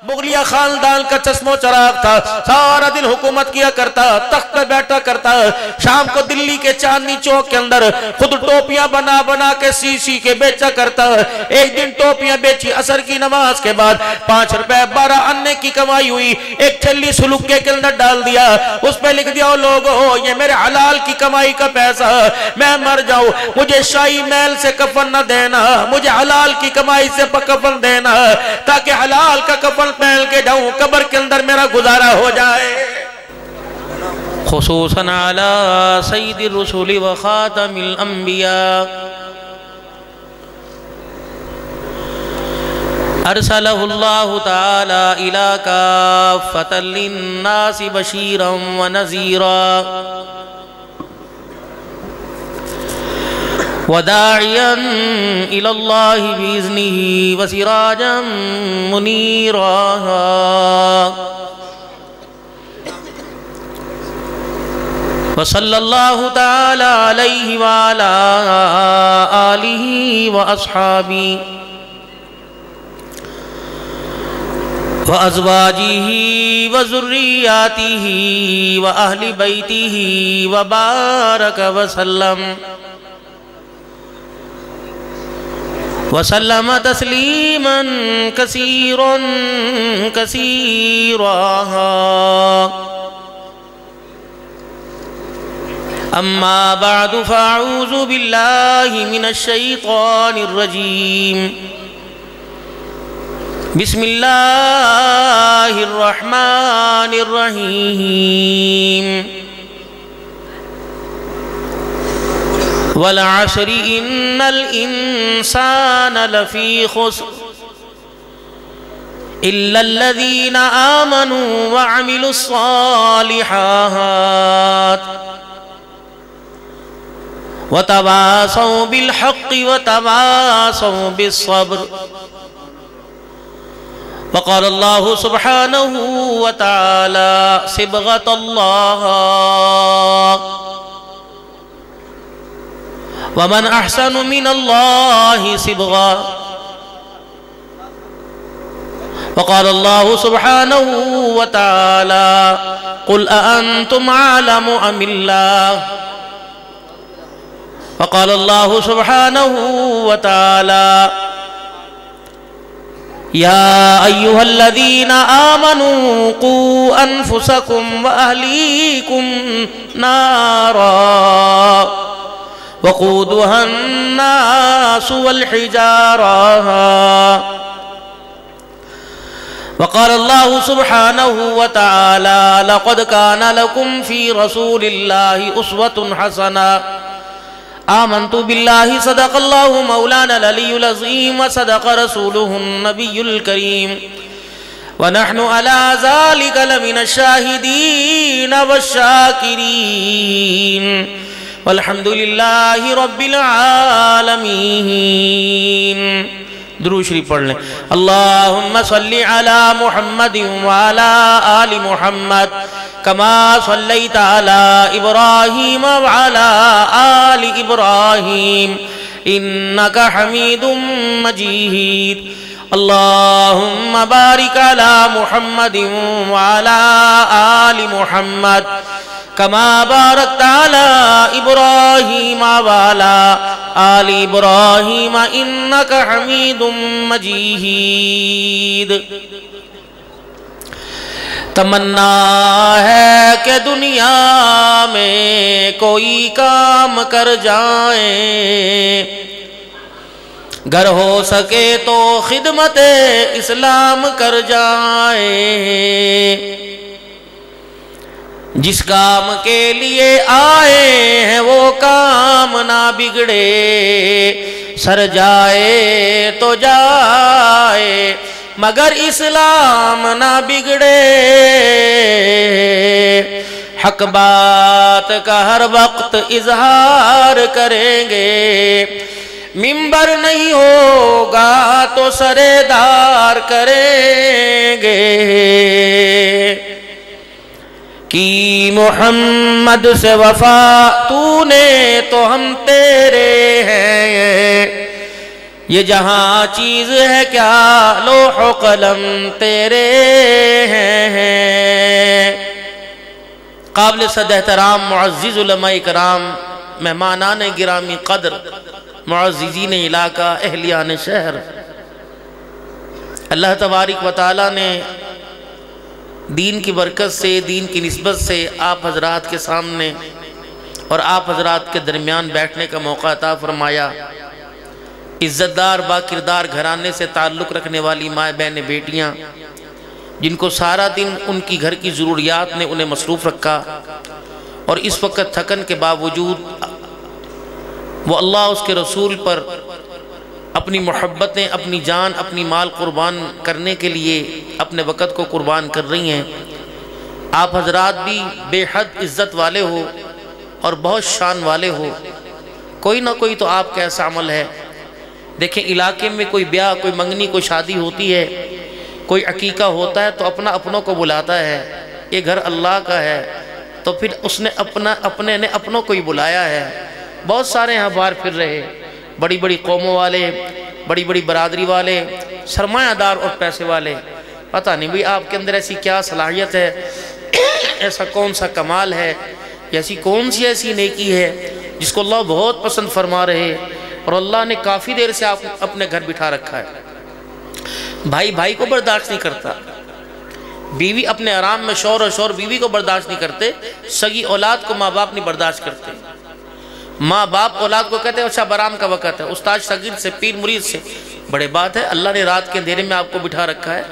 مغلیہ خاندان کا چشم و چراغ تھا، سارا دن حکومت کیا کرتا، تخت پہ بیٹھا کرتا، شام کو دلی کے چاندنی چوک کے اندر خود ٹوپیاں بنا بنا کے سی کے بیچا کرتا۔ ایک دن ٹوپیاں بیچی، عصر کی نماز کے بعد 5 روپے 12 آنے کی کمائی ہوئی، ایک چھلی سلوکے کے اندر ڈال دیا، اس پہ لکھ دیا لوگو یہ میرے حلال کی کمائی کا پیسہ، میں مر جاؤں مجھے شاہی محل سے کفن نہ دینا، مجھے حلال کی کمائی سے کفن دینا تاکہ حلال کا کفن پہن کے جاؤں، قبر کے اندر میرا گزارا ہو جائے۔ خصوصاً علی سید الرسول و خاتم الانبیاء ارسلہ اللہ تعالی الى کافۃ للناس بشیرا و نذیرا وداعیا الى اللہ بإذنہ وسراجا منیرا وصلی اللہ تعالی علیہ وعلا آلہ واصحابہ وازواجہ وذریاتہ واہل بیتہ وبارک وسلم وسلم تسلیما کثیرا کثیرا اما بعد فاعوذ باللہ من الشیطان الرجیم بسم اللہ الرحمن الرحیم والعصر ان الانسان لفی خسر الا الذین آمنوا وعملوا الصالحات وتواصوا بالحق وتواصوا بالصبر وقال اللہ سبحانہ وتعالی صبغۃ اللہ ومن احسن من اللہ صبغا وقال اللہ سبحانہ وتعالی قل اانتم اعلم ام اللہ وقال اللہ سبحانہ وتعالی یا ایہا الذین آمنوا قوا انفسکم واہلیکم نارا وقودها الناس والحجارة وقال الله سبحانه وتعالى لقد كان لكم في رسول الله أسوة حسنة آمنت بالله صدق الله مولانا العلي العظيم وصدق رسوله النبي الكريم ونحن على ذلك لمن الشاهدين والشاكرين والحمد للہ رب العالمین۔ درود شریف پڑھ لیں۔ اللہم صلی علی محمد وعلی آل محمد کما صلیت علی ابراہیم وعلی آل ابراہیم انکا حمید مجید۔ اللہم بارک علی محمد وعلی آل محمد کما بارکت علی ابراہیم وعلی آل ابراہیم انکا حمید مجید۔ تمنا ہے کہ دنیا میں کوئی کام کر جائیں، گر ہو سکے تو خدمت اسلام کر جائیں، جس کام کے لیے آئے ہیں وہ کام نہ بگڑے، سر جائے تو جائے مگر اسلام نہ بگڑے۔ حق بات کا ہر وقت اظہار کریں گے، منبر نہیں ہوگا تو سردار کریں گے۔ کی محمد سے وفا تو نے تو ہم تیرے ہیں، یہ جہاں چیز ہے کیا لوح و قلم تیرے ہیں۔ قابل صد احترام معزز علماء کرام، مہمانان گرامی قدر، معززین علاقہ، اہلیان شہر، اللہ تبارک و تعالیٰ نے دین کی برکت سے، دین کی نسبت سے آپ حضرات کے سامنے اور آپ حضرات کے درمیان بیٹھنے کا موقع عطا فرمایا۔ عزت دار با کردار گھرانے سے تعلق رکھنے والی ماں بہن بیٹیاں، جن کو سارا دن ان کی گھر کی ضروریات نے انہیں مصروف رکھا، اور اس وقت تھکن کے باوجود وہ اللہ اس کے رسول پر اپنی محبتیں، اپنی جان، اپنی مال قربان کرنے کے لیے اپنے وقت کو قربان کر رہی ہیں۔ آپ حضرات بھی بے حد عزت والے ہو اور بہت شان والے ہو، کوئی نہ کوئی تو آپ کا ایسا عمل ہے۔ دیکھیں علاقے میں کوئی بیاہ، کوئی منگنی، کوئی شادی ہوتی ہے، کوئی عقیقہ ہوتا ہے تو اپنوں کو بلاتا ہے، یہ گھر اللہ کا ہے تو پھر اس نے اپنے نے اپنوں کو ہی بلایا ہے۔ بہت سارے یہاں باہر پھر رہے، بڑی بڑی قوموں والے، بڑی بڑی برادری والے، سرمایہ دار اور پیسے والے، پتہ نہیں بھی آپ کے اندر ایسی کیا صلاحیت ہے، ایسا کون سا کمال ہے، ایسی کون سی ایسی نیکی ہے جس کو اللہ بہت پسند فرما رہے، اور اللہ نے کافی دیر سے آپ اپنے گھر بٹھا رکھا ہے۔ بھائی بھائی کو برداشت نہیں کرتا، بیوی اپنے آرام میں، شوہر بیوی کو برداشت نہیں کرتے، سگی اولاد کو ماں باپ نہیں برداشت کرتے۔ ماں باپ اولاد کو کہتے ہیں اچھا برام کا وقت ہے، استاد شاگرد سے، پیر مرید سے بڑے بات ہے، اللہ نے رات کے اندھیرے میں آپ کو بٹھا رکھا ہے،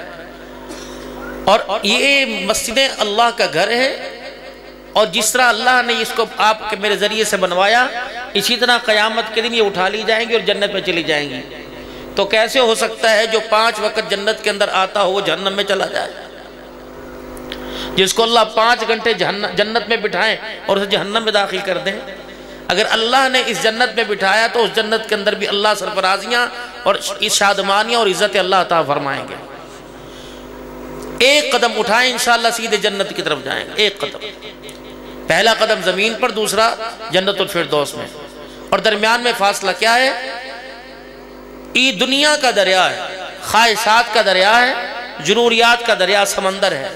اور یہ مسجدیں اللہ کا گھر ہے، اور جس طرح اللہ نے اس کو آپ کے میرے ذریعے سے بنوایا، اسی طرح قیامت کے دن یہ اٹھا لی جائیں گی اور جنت میں چلی جائیں گی۔ تو کیسے ہو سکتا ہے جو 5 وقت جنت کے اندر آتا ہو وہ جہنم میں چلا جائے؟ جس کو اللہ 5 گھنٹے جنت میں بٹھائیں اور اسے جہنم میں داخل کر دیں۔ اگر اللہ نے اس جنت میں بٹھایا تو اس جنت کے اندر بھی اللہ سرفرازیاں اور شادمانیاں اور عزت اللہ عطا فرمائیں گے۔ ایک قدم اٹھائیں انشاءاللہ سیدھے جنت کی طرف جائیں گے، ایک قدم، پہلا قدم زمین پر، دوسرا جنت الفردوس میں، اور درمیان میں فاصلہ کیا ہے؟ یہ دنیا کا دریا ہے، خواہشات کا دریا ہے، ضروریات کا دریا، سمندر ہے۔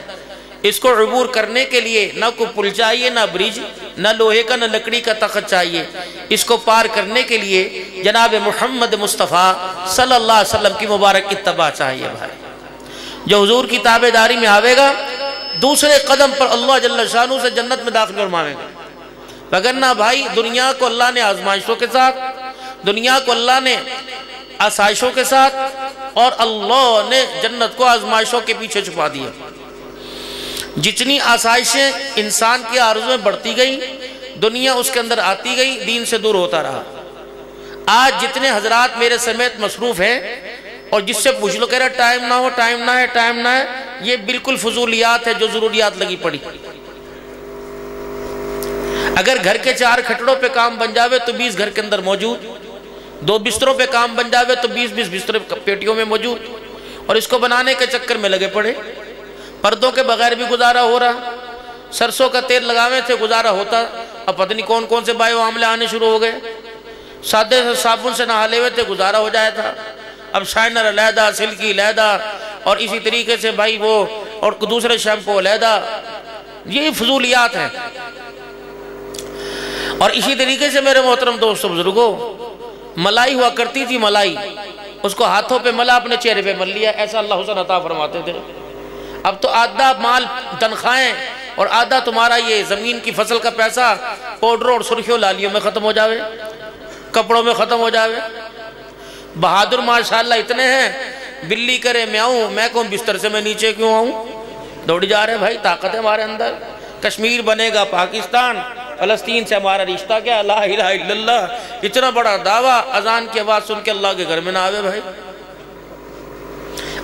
اس کو عبور کرنے کے لیے نہ کوئی پل چاہیے، نہ برج، نہ لوہے کا، نہ لکڑی کا تخت چاہیے۔ اس کو پار کرنے کے لیے جناب محمد مصطفیٰ صلی اللہ علیہ وسلم کی مبارک اتباع چاہیے۔ بھائی جو حضور کی تابعداری میں آوے گا، دوسرے قدم پر اللہ جل شانہ سے جنت میں داخل فرمائے گا۔ وگرنہ بھائی دنیا کو اللہ نے آزمائشوں کے ساتھ، دنیا کو اللہ نے آسائشوں کے ساتھ، اور اللہ نے جنت کو آزمائشوں کے پیچھے چھپا دیا۔ جتنی آسائشیں انسان کی آرزو میں بڑھتی گئی، دنیا اس کے اندر آتی گئی، دین سے دور ہوتا رہا۔ آج جتنے حضرات میرے سمیت مصروف ہیں، اور جس سے پوچھ لو کہہ رہا ٹائم نہ ہو، ٹائم نہ ہے، ٹائم نہ ہے، یہ بالکل فضولیات ہے جو ضروریات لگی پڑی۔ اگر گھر کے 4 کھٹڑوں پہ کام بن جاوے تو 20 گھر کے اندر موجود، 2 بستروں پہ کام بن جاوے تو 20 بستر پیٹیوں میں موجود، اور اس کو بنانے کے چکر میں لگے پڑے۔ پردوں کے بغیر بھی گزارا ہو رہا، سرسوں کا تیل لگاوے تھے گزارا ہوتا، اب پتہ نہیں کون کون سے بایو عاملے آنے شروع ہو گئے، سادے سے صابن سے نہا لے ہوئے تھے گزارا ہو جایا تھا، اب شائنر علیحدہ، سلکی علیحدہ، اور اسی طریقے سے بھائی وہ اور دوسرے شیمپو علیحدہ، یہ فضولیات ہیں۔ اور اسی طریقے سے میرے محترم دوستو بزرگوں، ملائی ہوا کرتی تھی، ملائی اس کو ہاتھوں پہ ملا، اپنے چہرے پہ مل لیا، ایسا اللہ حسن عطا فرماتے تھے۔ اب تو آدھا مال تنخواہیں اور آدھا تمہارا یہ زمین کی فصل کا پیسہ پاؤڈر اور سرخیوں لالیوں میں ختم ہو جاوے، کپڑوں میں ختم ہو جاوے۔ بہادر ماشاءاللہ اتنے ہیں، بلی کرے میاؤں، میں کون بستر سے میں نیچے کیوں آؤں، دوڑ جا رہے بھائی، طاقت ہے ہمارے اندر۔ کشمیر بنے گا پاکستان، فلسطین سے ہمارا رشتہ کیا، لا الہ الا اللہ، اتنا بڑا دعویٰ، اذان کی آواز سن کے اللہ کے گھر میں نہ آوے بھائی۔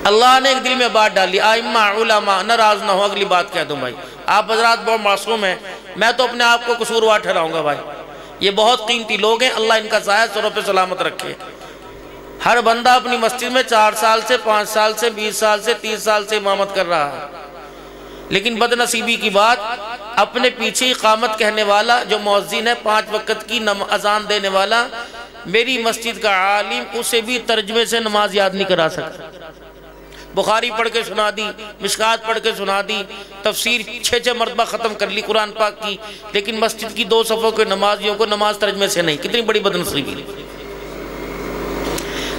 اللہ نے ایک دل میں بات ڈالی، آئمہ علماء ناراض نہ ہو، اگلی بات کہہ دوں بھائی، آپ حضرات بہت معصوم ہیں، میں تو اپنے آپ کو قصوروار ٹھہراؤں گا بھائی، یہ بہت قیمتی لوگ ہیں، اللہ ان کا سایہ سروں پہ سلامت رکھے۔ ہر بندہ اپنی مسجد میں 4 سال سے، 5 سال سے، 20 سال سے، 30 سال سے امامت کر رہا ہے، لیکن بدنصیبی کی بات، اپنے پیچھے اقامت کہنے والا جو مؤذن ہے، 5 وقت کی اذان دینے والا، میری مسجد کا عالم اسے بھی ترجمے سے نماز یاد نہیں کرا سکتا۔ بخاری پڑھ کے سنا دی، مشکات پڑھ کے سنا دی، تفسیر 6 مرتبہ ختم کر لی قرآن پاک کی، لیکن مسجد کی 2 صفوں کے نمازیوں کو نماز ترجمے سے نہیں۔ کتنی بڑی بدنصیبی۔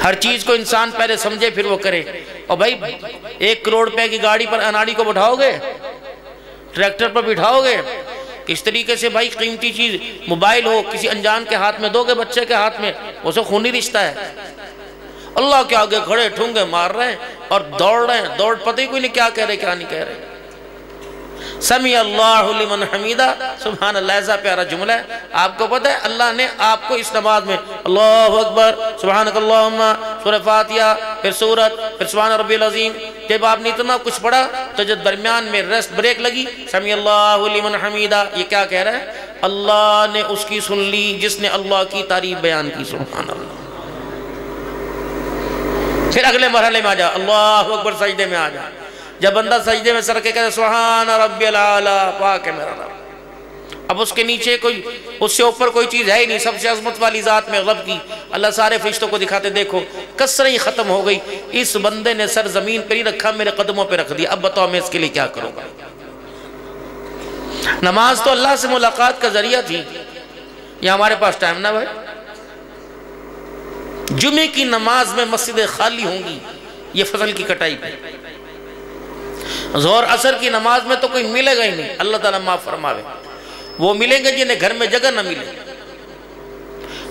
ہر چیز کو انسان پہلے سمجھے پھر وہ کرے۔ اور بھائی 1 کروڑ روپے کی گاڑی پر اناڑی کو بٹھاؤ گے، ٹریکٹر پر بٹھاؤ گے، اس طریقے سے بھائی قیمتی چیز موبائل ہو کسی انجان کے ہاتھ میں دو گے، بچے کے ہاتھ میں، وہ سب خونی رشتہ ہے۔ اللہ کے آگے کھڑے ٹھونگے مار رہے ہیں اور دوڑ رہے ہیں، دوڑ پتہ ہی کوئی نہیں کیا کہہ رہے کیا نہیں کہہ رہے۔ سمیع اللہ لمن حمیدہ، سبحان اللہ، ایسا پیارا جملہ ہے۔ آپ کو پتہ ہے اللہ نے آپ کو اس نماز میں اللہ اکبر، سبحانک اللہم، سورہ فاتحہ، پھر سورت، پھر سبحان ربی العظیم، جب آپ نے اتنا کچھ پڑھا تو جب درمیان میں ریسٹ بریک لگی، سمیع اللہ لمن حمیدہ، یہ کیا کہہ رہا ہے؟ اللہ نے اس کی سن لی جس نے اللہ کی تعریف بیان کی، سبحان اللہ۔ پھر اگلے مرحلے میں آ جا، اللہ اکبر، سجدے میں آ جا۔ جب بندہ سجدے میں سر کے کہتے سبحان ربی العالی، پاک ہے میرا رب، اب اس کے نیچے کوئی، اس سے اوپر کوئی چیز ہے ہی نہیں، سب سے عظمت والی ذات میں غلب کی۔ اللہ سارے فرشتوں کو دکھاتے دیکھو کسریں ہی ختم ہو گئی، اس بندے نے سر زمین پہ نہیں رکھا، میرے قدموں پہ رکھ دیا، اب بتاؤ میں اس کے لیے کیا کروں گا؟ نماز تو اللہ سے ملاقات کا ذریعہ تھی۔ یہ ہمارے پاس ٹائم نہ بھائی، جمعے کی نماز میں مسجدیں خالی ہوں گی، یہ فصل کی کٹائی پہ۔ ظہر عصر کی نماز میں تو کوئی ملے گا ہی نہیں، اللہ تعالیٰ معاف فرماوے۔ وہ ملیں گے جنہیں گھر میں جگہ نہ ملے،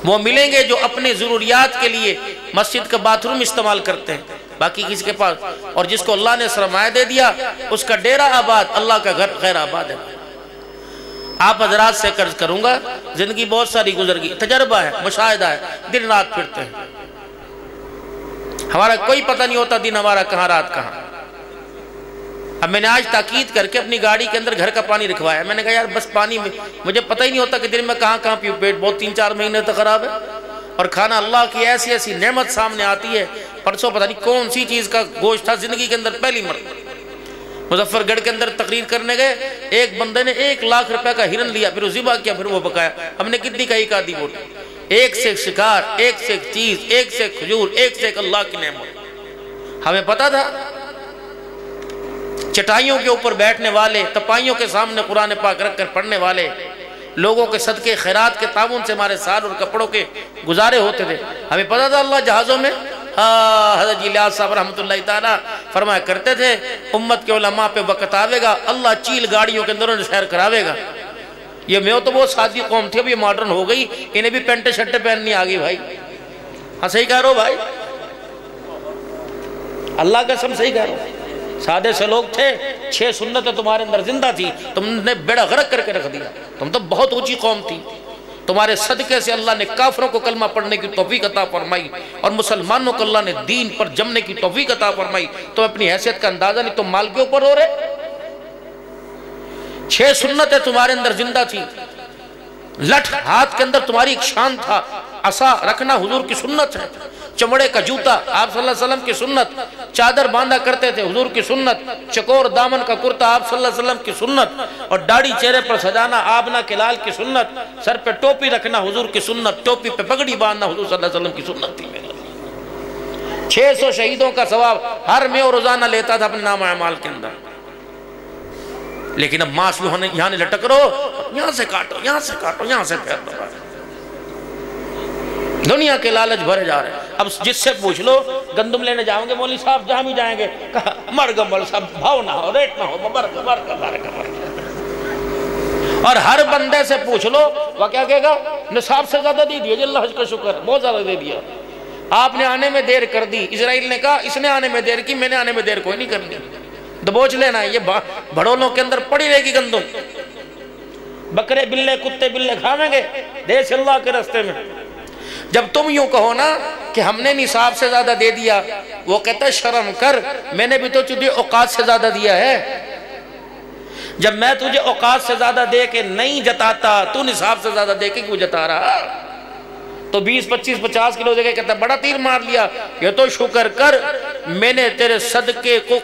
وہ ملیں گے جو اپنے ضروریات کے لیے مسجد کا باتھ روم استعمال کرتے ہیں، باقی کسی کے پاس، اور جس کو اللہ نے سرمایہ دے دیا اس کا ڈیرہ آباد، اللہ کا گھر غیر آباد ہے۔ آپ حضرات سے قرض کروں گا، زندگی بہت ساری گزر گئی، تجربہ ہے، مشاہدہ ہے، دن رات پھرتے ہیں، ہمارا کوئی پتہ نہیں ہوتا دن ہمارا کہاں رات کہاں۔ اب میں نے آج تاکید کر کے اپنی گاڑی کے اندر گھر کا پانی رکھوایا، میں نے کہا یار بس پانی میں مجھے پتہ ہی نہیں ہوتا کہ دن میں کہاں کہاں پیوں، پیٹ بہت 3-4 مہینے تک خراب ہے، اور کھانا اللہ کی ایسی ایسی نعمت سامنے آتی ہے۔ پرسوں پتہ نہیں کون سی چیز کا گوشت تھا زندگی کے اندر پہلی مرتبہ، مظفر گڑھ کے اندر تقریر کرنے گئے، ایک بندے نے 1 لاکھ روپے کا ہرن لیا، پھر وہ ذبح کیا، پھر وہ پکایا۔ ہم نے کتنی کا ایک آدھی ووٹ، ایک سے ایک شکار، ایک سے ایک چیز، ایک سے ایک کھجور، ایک سے ایک اللہ کی نعمت۔ ہمیں پتا تھا چٹائیوں کے اوپر بیٹھنے والے، تپائیوں کے سامنے قرآن پاک رکھ کر پڑھنے والے لوگوں کے صدقے خیرات کے تعاون سے ہمارے سال اور کپڑوں کے گزارے ہوتے تھے۔ ہمیں پتا تھا اللہ جہازوں میں، حضرت الیاس صاحب رحمۃ اللہ تعالیٰ فرمایا کرتے تھے امت کے علماء پہ وقت آوے گا اللہ چیل گاڑیوں کے اندر انہیں سیر کراوے گا۔ یہ میں تو بہت سادی قوم تھی، اب یہ ماڈرن ہو گئی، انہیں بھی پینٹے شرٹیں پہننی آ گئی بھائی۔ ہاں صحیح کہہ رہا ہو بھائی، اللہ کا قسم صحیح کہہ رہا ہو۔ سادے سے لوگ تھے، 6 سنتیں تمہارے اندر زندہ تھی، تم نے بیڑا غرق کر کے رکھ دیا، تم تو بہت اونچی قوم تھی۔ تمہارے صدقے سے اللہ نے کافروں کو کلمہ پڑھنے کی توفیق عطا فرمائی اور مسلمانوں کو اللہ نے دین پر جمنے کی توفیق عطا فرمائی۔ تم اپنی حیثیت کا اندازہ نہیں، تم مال کے اوپر ہو رہے۔ 6 سنتیں تمہارے اندر زندہ تھی، لٹھ ہاتھ کے اندر تمہاری ایک شان تھا، عصا رکھنا حضور کی سنت ہے، چمڑے کا جوتا آپ صلی اللہ علیہ وسلم کی سنت، چادر باندھا کرتے تھے حضور کی سنت، چکور دامن کا کرتا آپ صلی اللہ علیہ وسلم کی سنت، اور داڑھی چہرے پر سجانا آبنا کے لال کی سنت، سر پہ ٹوپی رکھنا حضور کی سنت، ٹوپی پہ پگڑی باندھنا حضور صلی اللہ علیہ وسلم کی سنت تھی میرے۔ 600 شہیدوں کا ثواب ہر میں اور روزانہ لیتا تھا اپنے نام اعمال کے اندر، لیکن اب ماس یہاں نے لٹک رہو، یہاں سے کاٹو، یہاں سے کاٹو، یہاں سے پھیر دو، دنیا کے لالچ بھرے جا رہے ہیں۔ اب جس سے پوچھ لو گندم لینے جاؤں گے مولوی صاحب جہاں بھی جائیں گے، کہا مرگا مول صاحب بھاؤ نہ ہو، ریٹ نہ ہو، مرگا۔ اور ہر بندے سے پوچھ لو وہ کیا کہے گا، نصاب سے زیادہ دے دیا جی، اللہ حج کا شکر، بہت زیادہ دے دیا۔ آپ نے آنے میں دیر کر دی، اسرائیل نے کہا اس نے آنے میں دیر کی، میں نے آنے میں دیر کوئی نہیں کرنی، دبوچ لینا ہے، یہ بھڑولوں کے اندر پڑی رہے گی گندم، بکرے بلے کتے بلے کھاویں گے دیش اللہ کے رستے میں۔ جب تم یوں کہو نا کہ ہم نے نصاب سے زیادہ دے دیا، وہ کہتا ہے شرم کر، میں نے بھی تو تجھے اوقات سے زیادہ دیا ہے۔ جب میں تجھے اوقات سے زیادہ دے کے نہیں جتاتا، تو نصاب سے زیادہ دے کے کیوں جتا رہا؟ تو 20 25 50 کلو دے گئے، کہتا بڑا تیر مار لیا، یہ تو شکر کر میں نے تیرے صدقے کو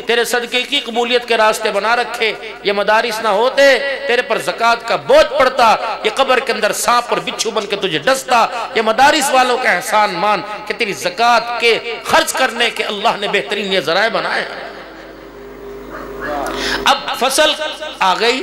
تیرے صدقے کی قبولیت کے راستے بنا رکھے، یہ مدارس نہ ہوتے تیرے پر زکوٰۃ کا بوجھ پڑتا، یہ قبر کے اندر سانپ اور بچھو بن کے تجھے ڈستا، یہ مدارس والوں کا احسان مان کہ تیری زکوٰۃ کے خرچ کرنے کے اللہ نے بہترین یہ ذرائع بنائے۔ اب فصل آ گئی،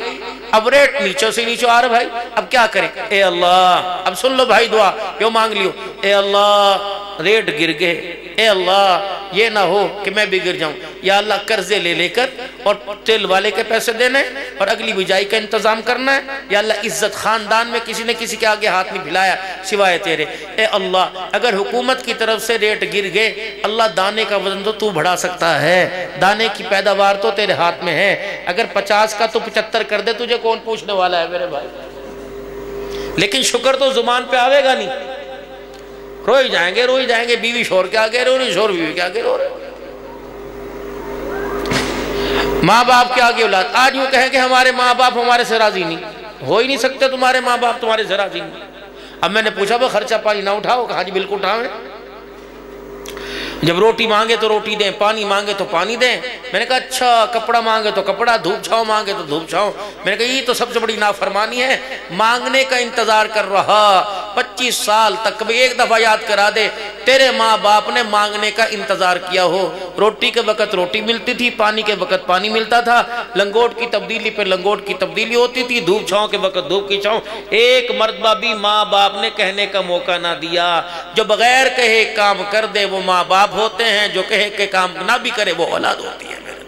اب ریٹ نیچے سے نیچے آ رہا بھائی، اب کیا کریں؟ اے اللہ، اب سن لو بھائی دعا یوں مانگ لیو، اے اللہ ریٹ گر گئے، اے اللہ یہ نہ ہو کہ میں بھی گر جاؤں، یا اللہ قرضے لے لے کر اور تیل والے کے پیسے دینے اور اگلی بجائی کا انتظام کرنا ہے، یا اللہ عزت خاندان میں کسی نے کسی کے آگے ہاتھ نہیں پھیلایا سوائے تیرے، اے اللہ اگر حکومت کی طرف سے ریٹ گر گئے، اللہ دانے کا وزن تو بڑھا سکتا ہے، دانے کی پیداوار تو تیرے ہاتھ میں ہے، اگر 50 کا تو 75 کر دے، تجھے کون پوچھنے والا ہے میرے بھائی؟ لیکن شکر تو زبان پہ آوے گا نہیں، روئی جائیں گے، بیوی شور کے آگے رو رہی، شور بیوی کے آگے رو رہے، ماں باپ کے آگے اولاد، آج یوں کہیں کہ ہمارے ماں باپ ہمارے سے راضی نہیں، ہو ہی نہیں سکتے تمہارے ماں باپ تمہارے سے راضی نہیں۔ اب میں نے پوچھا وہ خرچہ پانی نہ اٹھاؤ، کہا جی بالکل اٹھاویں، جب روٹی مانگے تو روٹی دیں، پانی مانگے تو پانی دیں، میں نے کہا اچھا کپڑا مانگے تو کپڑا، دھوپ چھاؤں مانگے تو دھوپ چھاؤں، میں نے کہا یہ تو سب سے بڑی نافرمانی ہے، مانگنے کا انتظار کر رہا 25 سال تک، کبھی ایک دفعہ یاد کرا دے تیرے ماں باپ نے مانگنے کا انتظار کیا ہو، روٹی کے وقت روٹی ملتی تھی، پانی کے وقت پانی ملتا تھا، لنگوٹ کی تبدیلی پہ لنگوٹ کی تبدیلی ہوتی تھی، دھوپ چھاؤں کے وقت دھوپ کی چھاؤں، ایک مرتبہ بھی ماں باپ نے کہنے کا موقع نہ دیا، جو بغیر کہے کام کر دے وہ ماں باپ ہوتے ہیں، جو کہے کہ کام نہ بھی کرے وہ اولاد ہوتی ہے میرے۔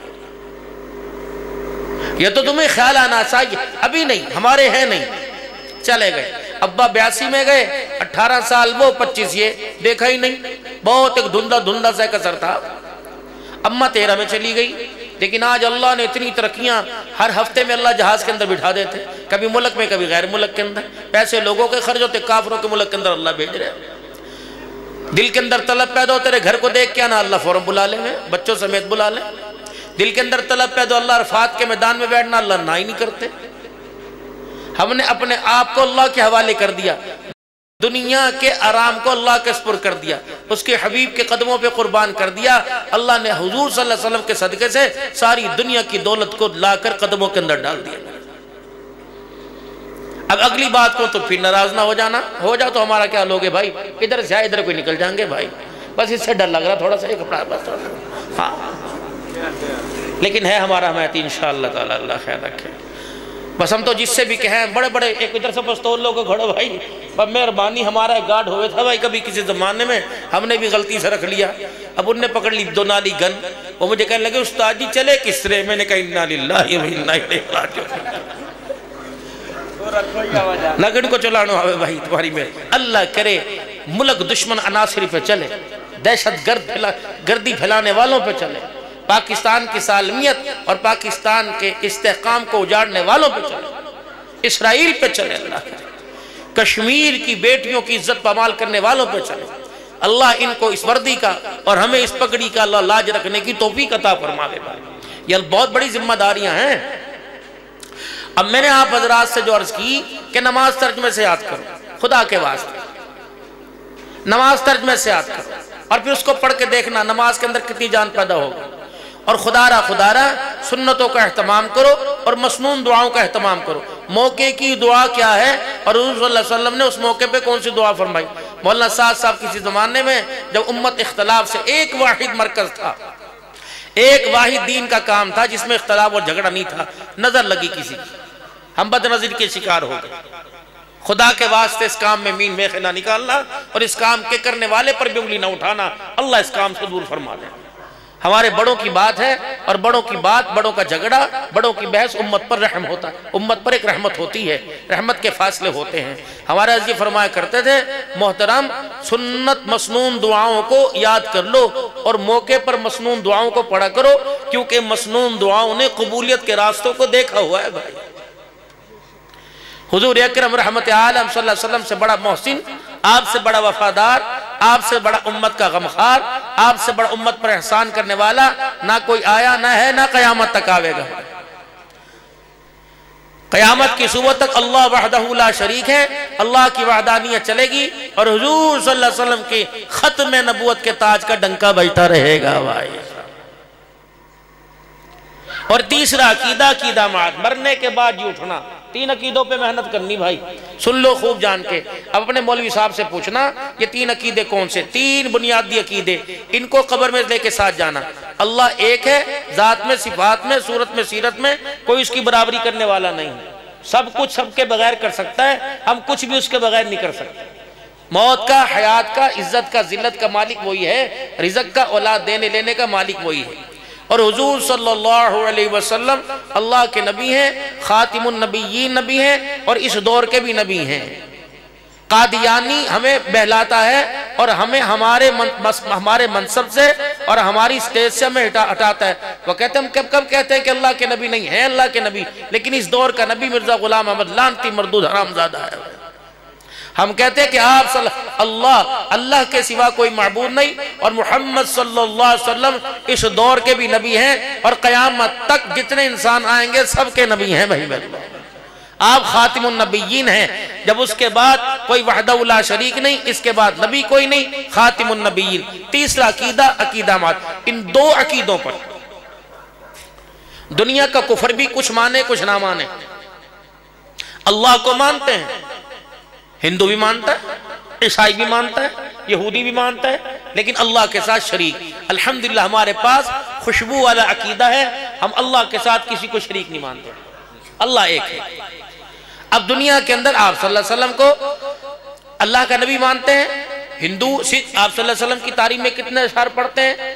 یہ تو تمہیں خیال آنا چاہیے، ابھی نہیں، ہمارے ہیں نہیں، چلے گئے، ابا 82 میں گئے، 18 سال وہ 25 یہ، دیکھا ہی نہیں، بہت ایک دھندہ سا کسر تھا، اماں 13 میں چلی گئی، لیکن آج اللہ نے اتنی ترقیاں، ہر ہفتے میں اللہ جہاز کے اندر بٹھا دیتے، کبھی ملک میں کبھی غیر ملک کے اندر، پیسے لوگوں کے خرچ ہوتے، کافروں کے ملک کے اندر اللہ بھیج رہے ہیں، دل کے اندر طلب پیدا ہو تیرے گھر کو دیکھ کے آنا، اللہ فوراں بلا لیں، بچوں سمیت بلا لیں، دل کے اندر طلب پیدا ہو اللہ عرفات کے میدان میں بیٹھنا، اللہ نہ ہی نہیں کرتے، ہم نے اپنے آپ کو اللہ کے حوالے کر دیا، دنیا کے آرام کو اللہ کے سپرد کر دیا، اس کے حبیب کے قدموں پہ قربان کر دیا، اللہ نے حضور صلی اللہ علیہ وسلم کے صدقے سے ساری دنیا کی دولت کو لا کر قدموں کے اندر ڈال دیا۔ اب اگلی بات کو تو پھر ناراض نہ ہو جانا، ہو جاؤ تو ہمارا کیا لوگے بھائی، ادھر سے آئے ادھر کوئی نکل جائیں گے بھائی، بس اس سے ڈر لگ رہا تھوڑا سا، یہ کپڑا بس ہاں، لیکن ہے ہمارا حمایتی انشاءاللہ تعالی، اللہ خیر رکھے، بس ہم تو جس سے بھی کہیں بڑے بڑے ایک ادھر سے پستول لوگوں کھڑو بھائی، اب مہربانی ہمارا ایک گارڈ ہوئے تھا بھائی کبھی کسی زمانے میں، ہم نے بھی غلطی سے رکھ لیا، اب ان نے پکڑ لی 2 نالی گن، وہ مجھے کہنے لگے استاد جی چلے کس طرح، میں نے کہا انا للہ و انا الیہ راجعون، لگن کو چلانا ہوئے بھائی تمہاری میں، اللہ کرے ملک دشمن عناصر پہ چلے، دہشت گردی پھیلانے والوں پہ چلے، پاکستان کی سالمیت اور پاکستان کے استحکام کو اجاڑنے والوں پہ چلے، اسرائیل پہ چلے، اللہ کرے کشمیر کی بیٹیوں کی عزت پامال کرنے والوں پہ چلے، اللہ ان کو اس وردی کا اور ہمیں اس پگڑی کا اللہ لاج رکھنے کی توفیق عطا فرمائے بھائی، یہ بہت بڑی ذمہ داریاں ہیں۔ اب میں نے آپ حضرات سے جو عرض کی کہ نماز ترجمے سے یاد کرو، خدا کے واسطے نماز ترجمے سے یاد کرو، اور پھر اس کو پڑھ کے دیکھنا نماز کے اندر کتنی جان پیدا ہوگی، اور خدا را سنتوں کا اہتمام کرو اور مسنون دعاؤں کا اہتمام کرو، موقع کی دعا کیا ہے اور حضور صلی اللہ علیہ وسلم نے اس موقع پہ کون سی دعا فرمائی۔ مولانا سعد صاحب کسی زمانے میں جب امت اختلاف سے ایک واحد مرکز تھا، ایک واحد دین کا کام تھا جس میں اختلاف اور جھگڑا نہیں تھا، نظر لگی کسی کی، ہم بد نظر کے شکار ہو گئے، خدا کے واسطے اس کام میں مین میخ نہ نکالنا اور اس کام کے کرنے والے پر بھی انگلی نہ اٹھانا، اللہ اس کام سے دور فرما دے۔ ہمارے بڑوں کی بات ہے اور بڑوں کی بات، بڑوں کا جھگڑا، بڑوں کی بحث امت پر رحم ہوتا ہے، امت پر ایک رحمت ہوتی ہے، رحمت کے فاصلے ہوتے ہیں۔ ہمارے عزیز فرمایا کرتے تھے محترم سنت مسنون دعاؤں کو یاد کر لو اور موقع پر مسنون دعاؤں کو پڑھا کرو، کیونکہ مسنون دعاؤں نے قبولیت کے راستوں کو دیکھا ہوا ہے بھائی۔ حضور اکرم رحمت عالم صلی اللہ علیہ وسلم سے بڑا محسن، آپ سے بڑا وفادار، آپ سے بڑا امت کا غمخوار، آپ سے بڑا امت پر احسان کرنے والا نہ کوئی آیا، نہ ہے، نہ قیامت تک آوے گا۔ قیامت کی صبح تک اللہ وحدہ لا شریک ہے، اللہ کی وحدانیت چلے گی اور حضور صلی اللہ علیہ وسلم کی ختم نبوت کے تاج کا ڈنکا بجتا رہے گا بھائی۔ اور تیسرا عقیدہ معاد، مرنے کے بعد جی اٹھنا۔ 3 عقیدوں پہ محنت کرنی بھائی، سن لو خوب جان کے۔ اب اپنے مولوی صاحب سے پوچھنا یہ 3 عقیدے کون سے؟ 3 بنیادی عقیدے، ان کو قبر میں لے کے ساتھ جانا۔ اللہ ایک ہے، ذات میں، صفات میں، صورت میں، سیرت میں، کوئی اس کی برابری کرنے والا نہیں، سب کچھ سب کے بغیر کر سکتا ہے، ہم کچھ بھی اس کے بغیر نہیں کر سکتے۔ موت کا، حیات کا، عزت کا، ذلت کا مالک وہی ہے، رزق کا، اولاد دینے لینے کا مالک وہی ہے۔ اور حضور صلی اللہ علیہ وسلم اللہ کے نبی ہیں، خاتم النبیین نبی ہیں، اور اس دور کے بھی نبی ہیں۔ قادیانی ہمیں بہلاتا ہے اور ہمیں ہمارے منصب سے اور ہماری سٹیج سے ہمیں ہٹاتا ہے۔ وہ کہتے ہیں، ہم کب کہتے ہیں کہ اللہ کے نبی نہیں ہیں، اللہ کے نبی، لیکن اس دور کا نبی مرزا غلام احمد لعنتی مردود حرامزادہ ہے۔ ہم کہتے ہیں کہ آپ اللہ کے سوا کوئی معبود نہیں، اور محمد صلی اللہ علیہ وسلم اس دور کے بھی نبی ہیں، اور قیامت تک جتنے انسان آئیں گے سب کے نبی ہیں بھائی بھائی۔ آپ خاتم النبیین ہیں، جب اس کے بعد کوئی وحدہ لا شریک نہیں، اس کے بعد نبی کوئی نہیں، خاتم النبیین۔ تیسرا عقیدہ مات۔ ان 2 عقیدوں پر دنیا کا کفر بھی کچھ مانے کچھ نہ مانے۔ اللہ کو مانتے ہیں، ہندو بھی مانتا ہے، عیسائی بھی مانتا ہے، یہودی بھی مانتا ہے، لیکن اللہ کے ساتھ شریک۔ الحمدللہ ہمارے پاس خوشبو والا عقیدہ ہے، ہم اللہ کے ساتھ کسی کو شریک نہیں مانتے، اللہ ایک ہے۔ اب دنیا کے اندر آپ صلی اللہ علیہ وسلم کو اللہ کا نبی مانتے ہیں، ہندو آپ صلی اللہ علیہ وسلم کی تعریف میں کتنے اشعار پڑھتے ہیں،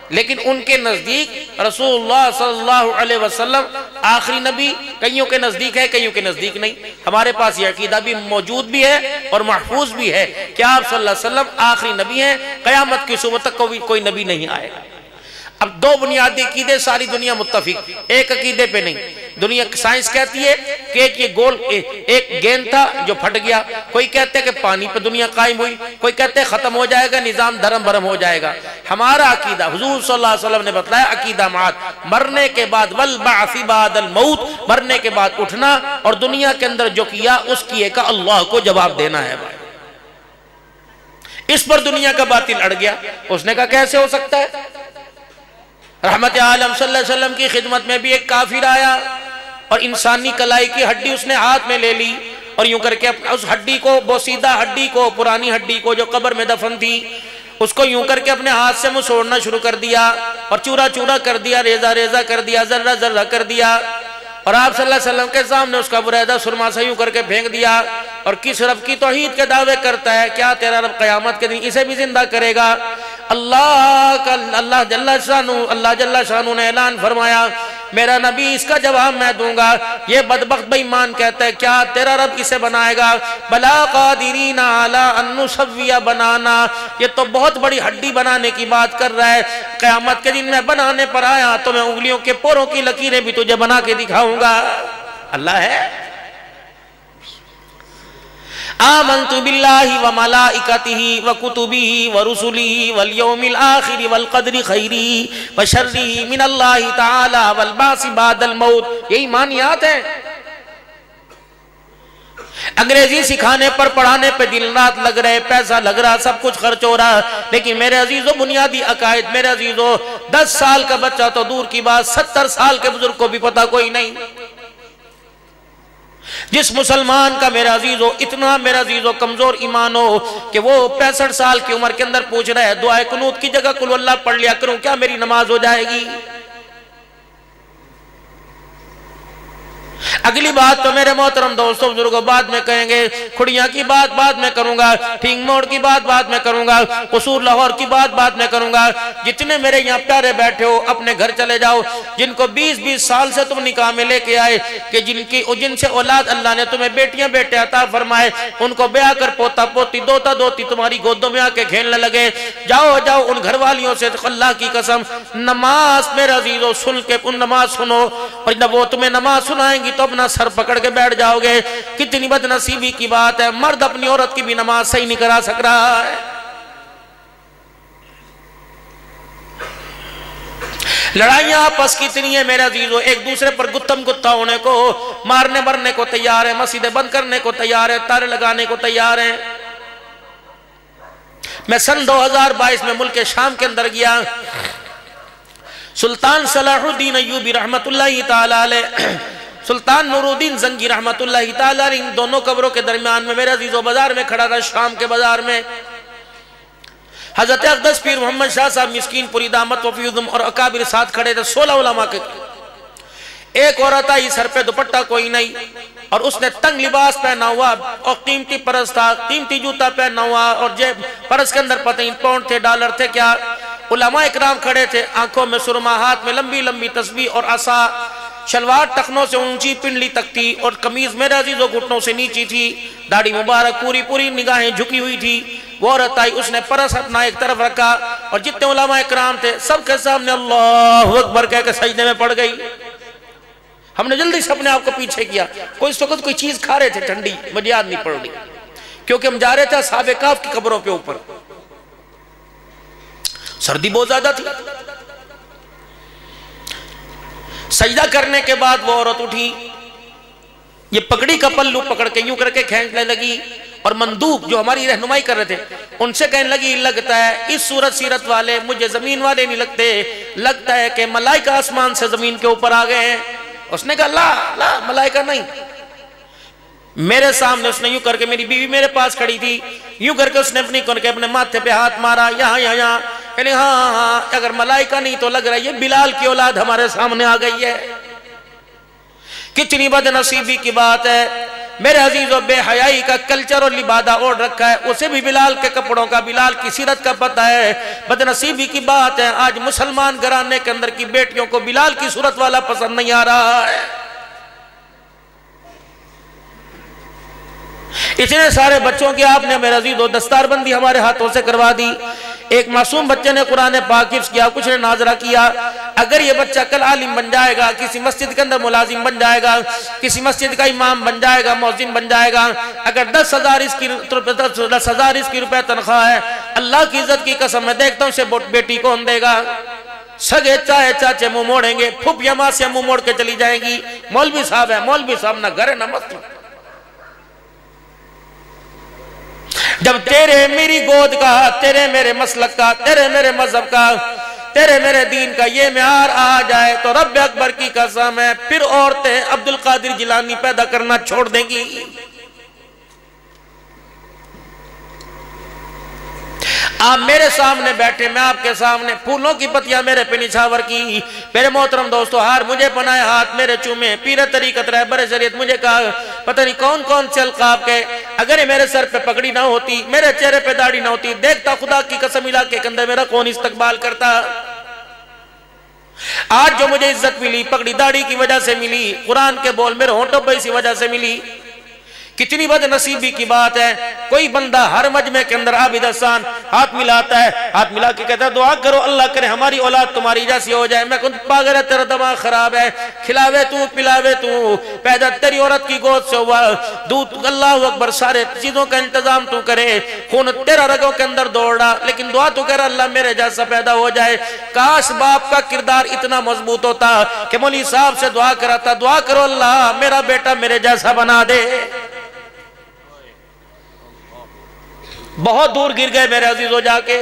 لیکن ان کے نزدیک رسول اللہ صلی اللہ علیہ وسلم آخری نبی، کئیوں کے نزدیک ہے کئیوں کے نزدیک نہیں۔ ہمارے پاس یہ عقیدہ بھی موجود بھی ہے اور محفوظ بھی ہے کہ آپ صلی اللہ علیہ وسلم آخری نبی ہیں، قیامت کی صبح تک کوئی نبی نہیں آئے گا۔ اب 2 بنیادی عقیدے ساری دنیا متفق، ایک عقیدے پہ نہیں۔ دنیا سائنس کہتی ہے کہ ایک گیند تھا جو پھٹ گیا، کوئی کہتے ہیں کہ پانی پہ دنیا قائم ہوئی، کوئی کہتے ہیں ختم ہو جائے گا، نظام دھرم برہم ہو جائے گا۔ ہمارا عقیدہ حضور صلی اللہ علیہ وسلم نے بتلایا، عقیدہ معاد، مرنے کے بعد والبعث بعد الموت، مرنے کے بعد اٹھنا، اور دنیا کے اندر جو کیا اس کیے کا اللہ کو جواب دینا ہے بھائی۔ اس پر دنیا کا باطل اڑ گیا، اس نے کہا کیسے ہو سکتا ہے؟ رحمت عالم صلی اللہ علیہ وسلم کی خدمت میں بھی ایک کافر آیا اور انسانی کلائی کی ہڈی اس نے ہاتھ میں لے لی، اور یوں کر کے اس ہڈی کو، بوسیدہ ہڈی کو، پرانی ہڈی کو جو قبر میں دفن تھی، اس کو یوں کر کے اپنے ہاتھ سے مسوڑنا شروع کر دیا، اور چورا چورا کر دیا، ریزہ ریزہ کر دیا، ذرہ ذرہ کر دیا، اور آپ صلی اللہ علیہ وسلم کے سامنے اس کا بریدہ سرما سے یوں کر کے پھینک دیا۔ اور کس رب کی توحید کے دعوے کرتا ہے؟ کیا تیرا رب قیامت کے دن اسے بھی زندہ کرے گا؟ اللہ جل شانہ نے اعلان فرمایا، میرا نبی اس کا جواب میں دوں گا۔ یہ بدبخت بے ایمان کہتا ہے کیا تیرا رب اسے بنائے گا؟ بلا قادرین علی ان نسوی بنانا، یہ تو بہت بڑی ہڈی بنانے کی بات کر رہا ہے۔ قیامت کے دن میں بنانے پر آیا تو میں انگلیوں کے پوروں کی لکیریں بھی تجھے بنا کے دکھاؤں گا۔ اللہ ہے۔ آمنت باللہ وملائکتہ وکتبہ ورسلہ والیوم الآخر والقدر خیرہ وشرہ من اللہ تعالی والبعث بعد الموت۔ یہ ایمانیات ہیں۔ انگریزی سکھانے پر، پڑھانے پہ دن رات لگ رہے، پیسہ لگ رہا، سب کچھ خرچ ہو رہا، لیکن میرے عزیزو بنیادی عقائد، میرے عزیزو 10 سال کا بچہ تو دور کی بات، 70 سال کے بزرگ کو بھی پتہ کوئی نہیں۔ جس مسلمان کا میرے عزیزو اتنا میرے عزیزو کمزور ایمان ہو کہ وہ 65 سال کی عمر کے اندر پوچھ رہا ہے دعائے قنوت کی جگہ قل اللہ پڑھ لیا کروں، کیا میری نماز ہو جائے گی؟ اگلی بات تو میرے محترم دوستوں بزرگوں بعد میں کہیں گے، کھڑیاں کی بات بعد میں کروں گا، ٹھینگ موڑ کی بات بعد میں کروں گا، قصور لاہور کی بات بعد میں کروں گا۔ جتنے میرے یہاں پیارے بیٹھے ہو اپنے گھر چلے جاؤ، جن کو 20-20 سال سے تم نکاح میں لے کے آئے کہ جن سے اولاد اللہ نے تمہیں بیٹیاں بیٹے عطا فرمائے، ان کو بیاہ کر پوتا پوتی دوتا دوتی تمہاری گودوں میں آ کے کھیلنے لگے، جاؤ ان گھر والیوں سے اللہ کی قسم نماز میرے عزیزو سن کے ان نماز سنو، اور جب وہ تمہیں نماز سنائیں گی تو اپنا سر پکڑ کے بیٹھ جاؤ گے۔ کتنی بد نصیبی کی بات ہے، مرد اپنی عورت کی بھی نماز صحیح نہیں کرا سک رہا ہے۔ لڑائیاں آپس کی اتنی ہیں میرے عزیزو، ایک دوسرے پر گتم گتا ہونے کو، مارنے مرنے کو تیار ہے، مسجدیں بند کرنے کو تیار ہے، تارے لگانے کو تیار ہیں۔ میں سن 2022 میں ملک شام کے اندر گیا، سلطان صلاح الدین ایوبی رحمت اللہ تعالی علیہ، سلطان نور الدین زنگی رحمت اللہ تعالی علیہ، ان دونوں قبروں کے درمیان میں میرے عزیزو بازار میں کھڑا تھا، شام کے بازار میں حضرت اقدس پیر محمد شاہ صاحب مسکین پوری دامت و فیوزم اور اکابر ساتھ کھڑے تھے، 16 علماء کے۔ ایک عورت آئی، سر پہ دوپٹہ کوئی نہیں، اور اس نے تنگ لباس پہنا ہوا اور قیمتی پرس تھا، قیمتی جوتا پہنا ہوا، اور جیب پرس کے اندر پتہ نہیں پاؤنڈ تھے ڈالر تھے کیا۔ علماء اکرام کھڑے تھے، آنکھوں میں سرما، ہاتھ میں لمبی لمبی تسبیح اور عصا، شلوار ٹخنوں سے اونچی پنڈلی تک تھی، اور قمیض میرے عزیزو گھٹنوں سے نیچی تھی، داڑھی مبارک پوری پوری نگاہیں جھکی ہوئی تھی۔ وہ عورت آئی، اس نے پرس اپنا ایک طرف رکھا، اور جتنے علماء اکرام تھے سب کے سامنے اللہ اکبر کہہ کے سجدے میں پڑ گئی۔ ہم نے جلدی سے اپنے آپ کو پیچھے کیا، کوئی اس وقت کوئی چیز کھا رہے تھے ٹھنڈی، مجھے یاد نہیں پڑ رہی، کیونکہ ہم جا رہے تھے اصحاب کہف کی قبروں پہ اوپر، سردی بہت زیادہ تھی۔ سجدہ کرنے کے بعد وہ عورت اٹھی، یہ پگڑی کا پلو پکڑ کے یوں کر کے کھینچنے لگی، اور مندوب جو ہماری رہنمائی کر رہے تھے ان سے کہنے لگی لگتا ہے اس صورت سیرت والے مجھے زمین والے نہیں لگتے، لگتا ہے کہ ملائکہ آسمان سے زمین کے اوپر آ گئے ہیں۔ اس نے کہا لا ملائکہ نہیں۔ میرے سامنے اس نے یوں کر کے، میری بیوی میرے پاس کھڑی تھی، یوں کر کے اس نے اپنے ماتھے پہ ہاتھ مارا، یہاں کہنے ہاں اگر ملائکہ نہیں تو لگ رہا ہے یہ بلال کی اولاد ہمارے سامنے آ گئی ہے۔ کتنی بد نصیبی کی بات ہے میرے عزیزو، بے حیائی کا کلچر اور لبادہ اوڑھ رکھا ہے، اسے بھی بلال کے کپڑوں کا، بلال کی سیرت کا پتہ ہے۔ بد نصیبی کی بات ہے آج مسلمان گھرانے کے اندر کی بیٹیوں کو بلال کی صورت والا پسند نہیں آ رہا ہے۔ اتنے سارے بچوں کی آپ نے میرے عزیزو دستار بندی ہمارے ہاتھوں سے کروا دی۔ ایک معصوم بچے نے قرآن پاک حفظ کیا، کچھ نے ناظرہ کیا۔ اگر یہ بچہ کل عالم بن جائے گا، کسی مسجد کے اندر ملازم بن جائے گا، کسی مسجد کا امام بن جائے گا، مؤذن بن جائے گا، اگر 10,000 اس کی روپے تنخواہ ہے، اللہ کی عزت کی قسم میں دیکھتا ہوں اسے بیٹی کون دے گا؟ سگے چاہے چاچے منہ موڑیں گے، پھوپھیاں ماسیاں منہ موڑ کے چلی جائیں گی، مولوی صاحب ہے، مولوی صاحب نہ گھر ہے نہ مسجد۔ جب تیرے میری گود کا، تیرے میرے مسلک کا، تیرے میرے مذہب کا، تیرے میرے دین کا یہ معیار آ جائے تو رب اکبر کی قسم ہے پھر عورتیں عبد القادر جیلانی پیدا کرنا چھوڑ دیں گی۔ آپ میرے سامنے بیٹھے، میں آپ کے سامنے، پھولوں کی پتیاں میرے پہ نچھاور کی، میرے محترم دوستو ہار مجھے بنائے، ہاتھ میرے چومے، پیر طریقت رہبر شریعت مجھے کہا پتہ نہیں کون کون سے القاب کے، اگر یہ میرے سر پہ پگڑی نہ ہوتی، میرے چہرے پہ داڑھی نہ ہوتی، دیکھتا خدا کی قسم علاقے کے اندر میرا کون استقبال کرتا۔ آج جو مجھے عزت ملی پگڑی داڑھی کی وجہ سے ملی، قرآن کے بول میرے ہونٹوں پہ اسی وجہ سے ملی۔ کتنی بد نصیبی کی بات ہے، کوئی بندہ ہر مجمع کے اندر عابد احسان ہاتھ ملاتا ہے، ہاتھ ملا کے کہتا ہے دعا کرو اللہ کرے ہماری اولاد تمہاری جیسی ہو جائے۔ میں کہوں پاگل ہے، تیرا دماغ خراب ہے، کھلاوے تو پلاوے تو، پیدا تیری عورت کی گود سے ہوا، دودھ اللہ اکبر سارے چیزوں کا انتظام تو کرے، خون تیرا رگوں کے اندر دوڑا، لیکن دعا تو کہہ رہا اللہ میرے جیسا پیدا ہو جائے۔ کاش باپ کا کردار اتنا مضبوط ہوتا کہ مولوی صاحب سے دعا کراتا، دعا کرو اللہ میرا بیٹا میرے جیسا بنا دے۔ بہت دور گر گئے میرے عزیزو جا کے،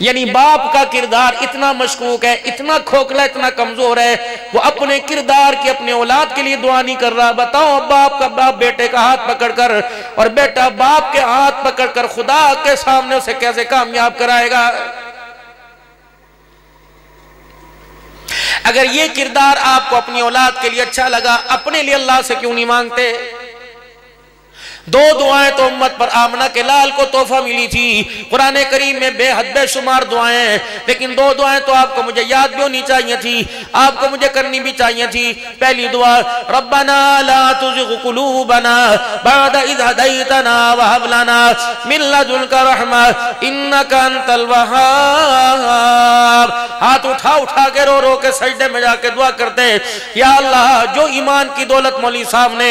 یعنی باپ کا کردار اتنا مشکوک ہے، اتنا کھوکھلا، اتنا کمزور ہے، وہ اپنے کردار کی اپنے اولاد کے لیے دعا نہیں کر رہا۔ بتاؤ باپ بیٹے کا ہاتھ پکڑ کر اور بیٹا باپ کے ہاتھ پکڑ کر خدا کے سامنے اسے کیسے کامیاب کرائے گا؟ اگر یہ کردار آپ کو اپنی اولاد کے لیے اچھا لگا، اپنے لیے اللہ سے کیوں نہیں مانگتے؟ دو دعائیں تو امت پر آمنہ کے لال کو تحفہ ملی تھی، قرآن کریم میں بے حد بے شمار دعائیں، لیکن دو دعائیں تو آپ کو مجھے یاد بھی ہونی چاہیے تھی، آپ کو مجھے کرنی بھی چاہیے تھی۔ پہلی دعا ربنا لا تزغ قلوبنا بعد اذ ہدیتنا وہب لنا من لدنک رحمہ انک انت الوہاب۔ ہاتھ اٹھا کے رو رو کے سجدے میں جا کے دعا کرتے، یا اللہ جو ایمان کی دولت مولوی صاحب نے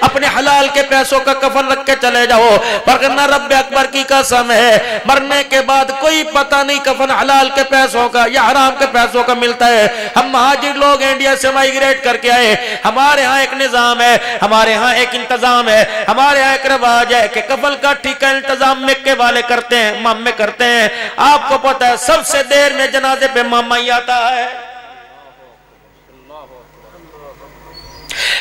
اپنے حلال کے پیسوں کا کفن رکھ کے چلے جاؤ، ورنہ رب اکبر کی قسم ہے مرنے کے بعد کوئی پتہ نہیں کفن حلال کے پیسوں کا یا حرام کے پیسوں کا ملتا ہے۔ ہم مہاجر لوگ انڈیا سے مائگریٹ کر کے آئے، ہمارے ہاں ایک نظام ہے، ہمارے ہاں ایک انتظام ہے، ہمارے ہاں ایک رواج ہے کہ کفن کا ٹھیکہ انتظام مکے والے کرتے ہیں، مامے کرتے ہیں۔ آپ کو پتہ ہے سب سے دیر میں جنازے پہ ماما ہی آتا ہے۔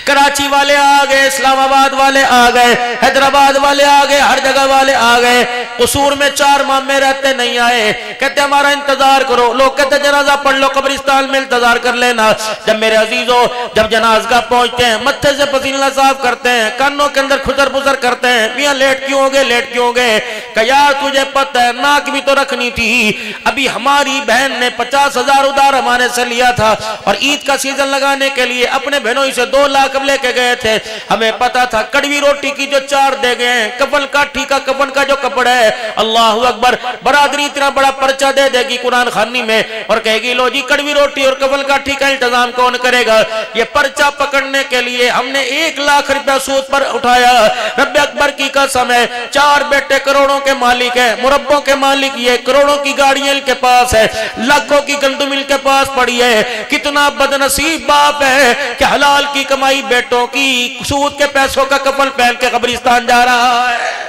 کراچی والے آ گئے، اسلام آباد والے آ گئے، حیدرآباد والے آ گئے، ہر جگہ والے آ گئے۔ قصور میں 4 مامے رہتے نہیں آئے، کہتے ہمارا انتظار کرو۔ لوگ کہتے جنازہ پڑھ لو قبرستان میں انتظار کر لینا۔ جب میرے عزیزو جب جنازگاہ پہنچتے ہیں متھے سے پسینہ صاف کرتے ہیں، کانوں کے اندر کھجر پزر کرتے ہیں، میاں لیٹ کیوں ہو گئے لیٹ کیوں ہو گئے؟ کہ یار تجھے پتہ ہے ناک بھی تو رکھنی تھی، ابھی ہماری بہن نے 50,000 ادھار ہمارے سے لیا تھا اور عید کا سیزن لگانے کے لیے اپنے بہنوں سے 2 لاکھ لے کے گئے تھے، ہمیں پتا تھا کڑوی روٹی کی جو 4 دے گئے ہیں، کفن کا ٹھیکہ کفن کا جو کپڑا ہے، اللہ اکبر، برادری اتنا بڑا پرچہ دے دے گی قرآن خوانی میں اور کہے گی لو جی کڑوی روٹی اور کفن کا ٹھیکہ انتظام کون کرے گا؟ یہ پرچہ پکڑنے کے لیے ہم نے 1 لاکھ روپیہ سود پر اٹھایا۔ رب اکبر کی قسم ہے 4 بیٹے کروڑوں کے مالک ہیں، مربوں کے مالک، یہ کروڑوں کی گاڑیاں ان کے پاس ہے، لاکھوں کی گندم ان کے پاس پڑی ہے۔ کتنا بدنصیب باپ ہے کہ حلال کی کمائی بیٹوں کی سود کے پیسوں کا کفن پہن کے قبرستان جا رہا ہے۔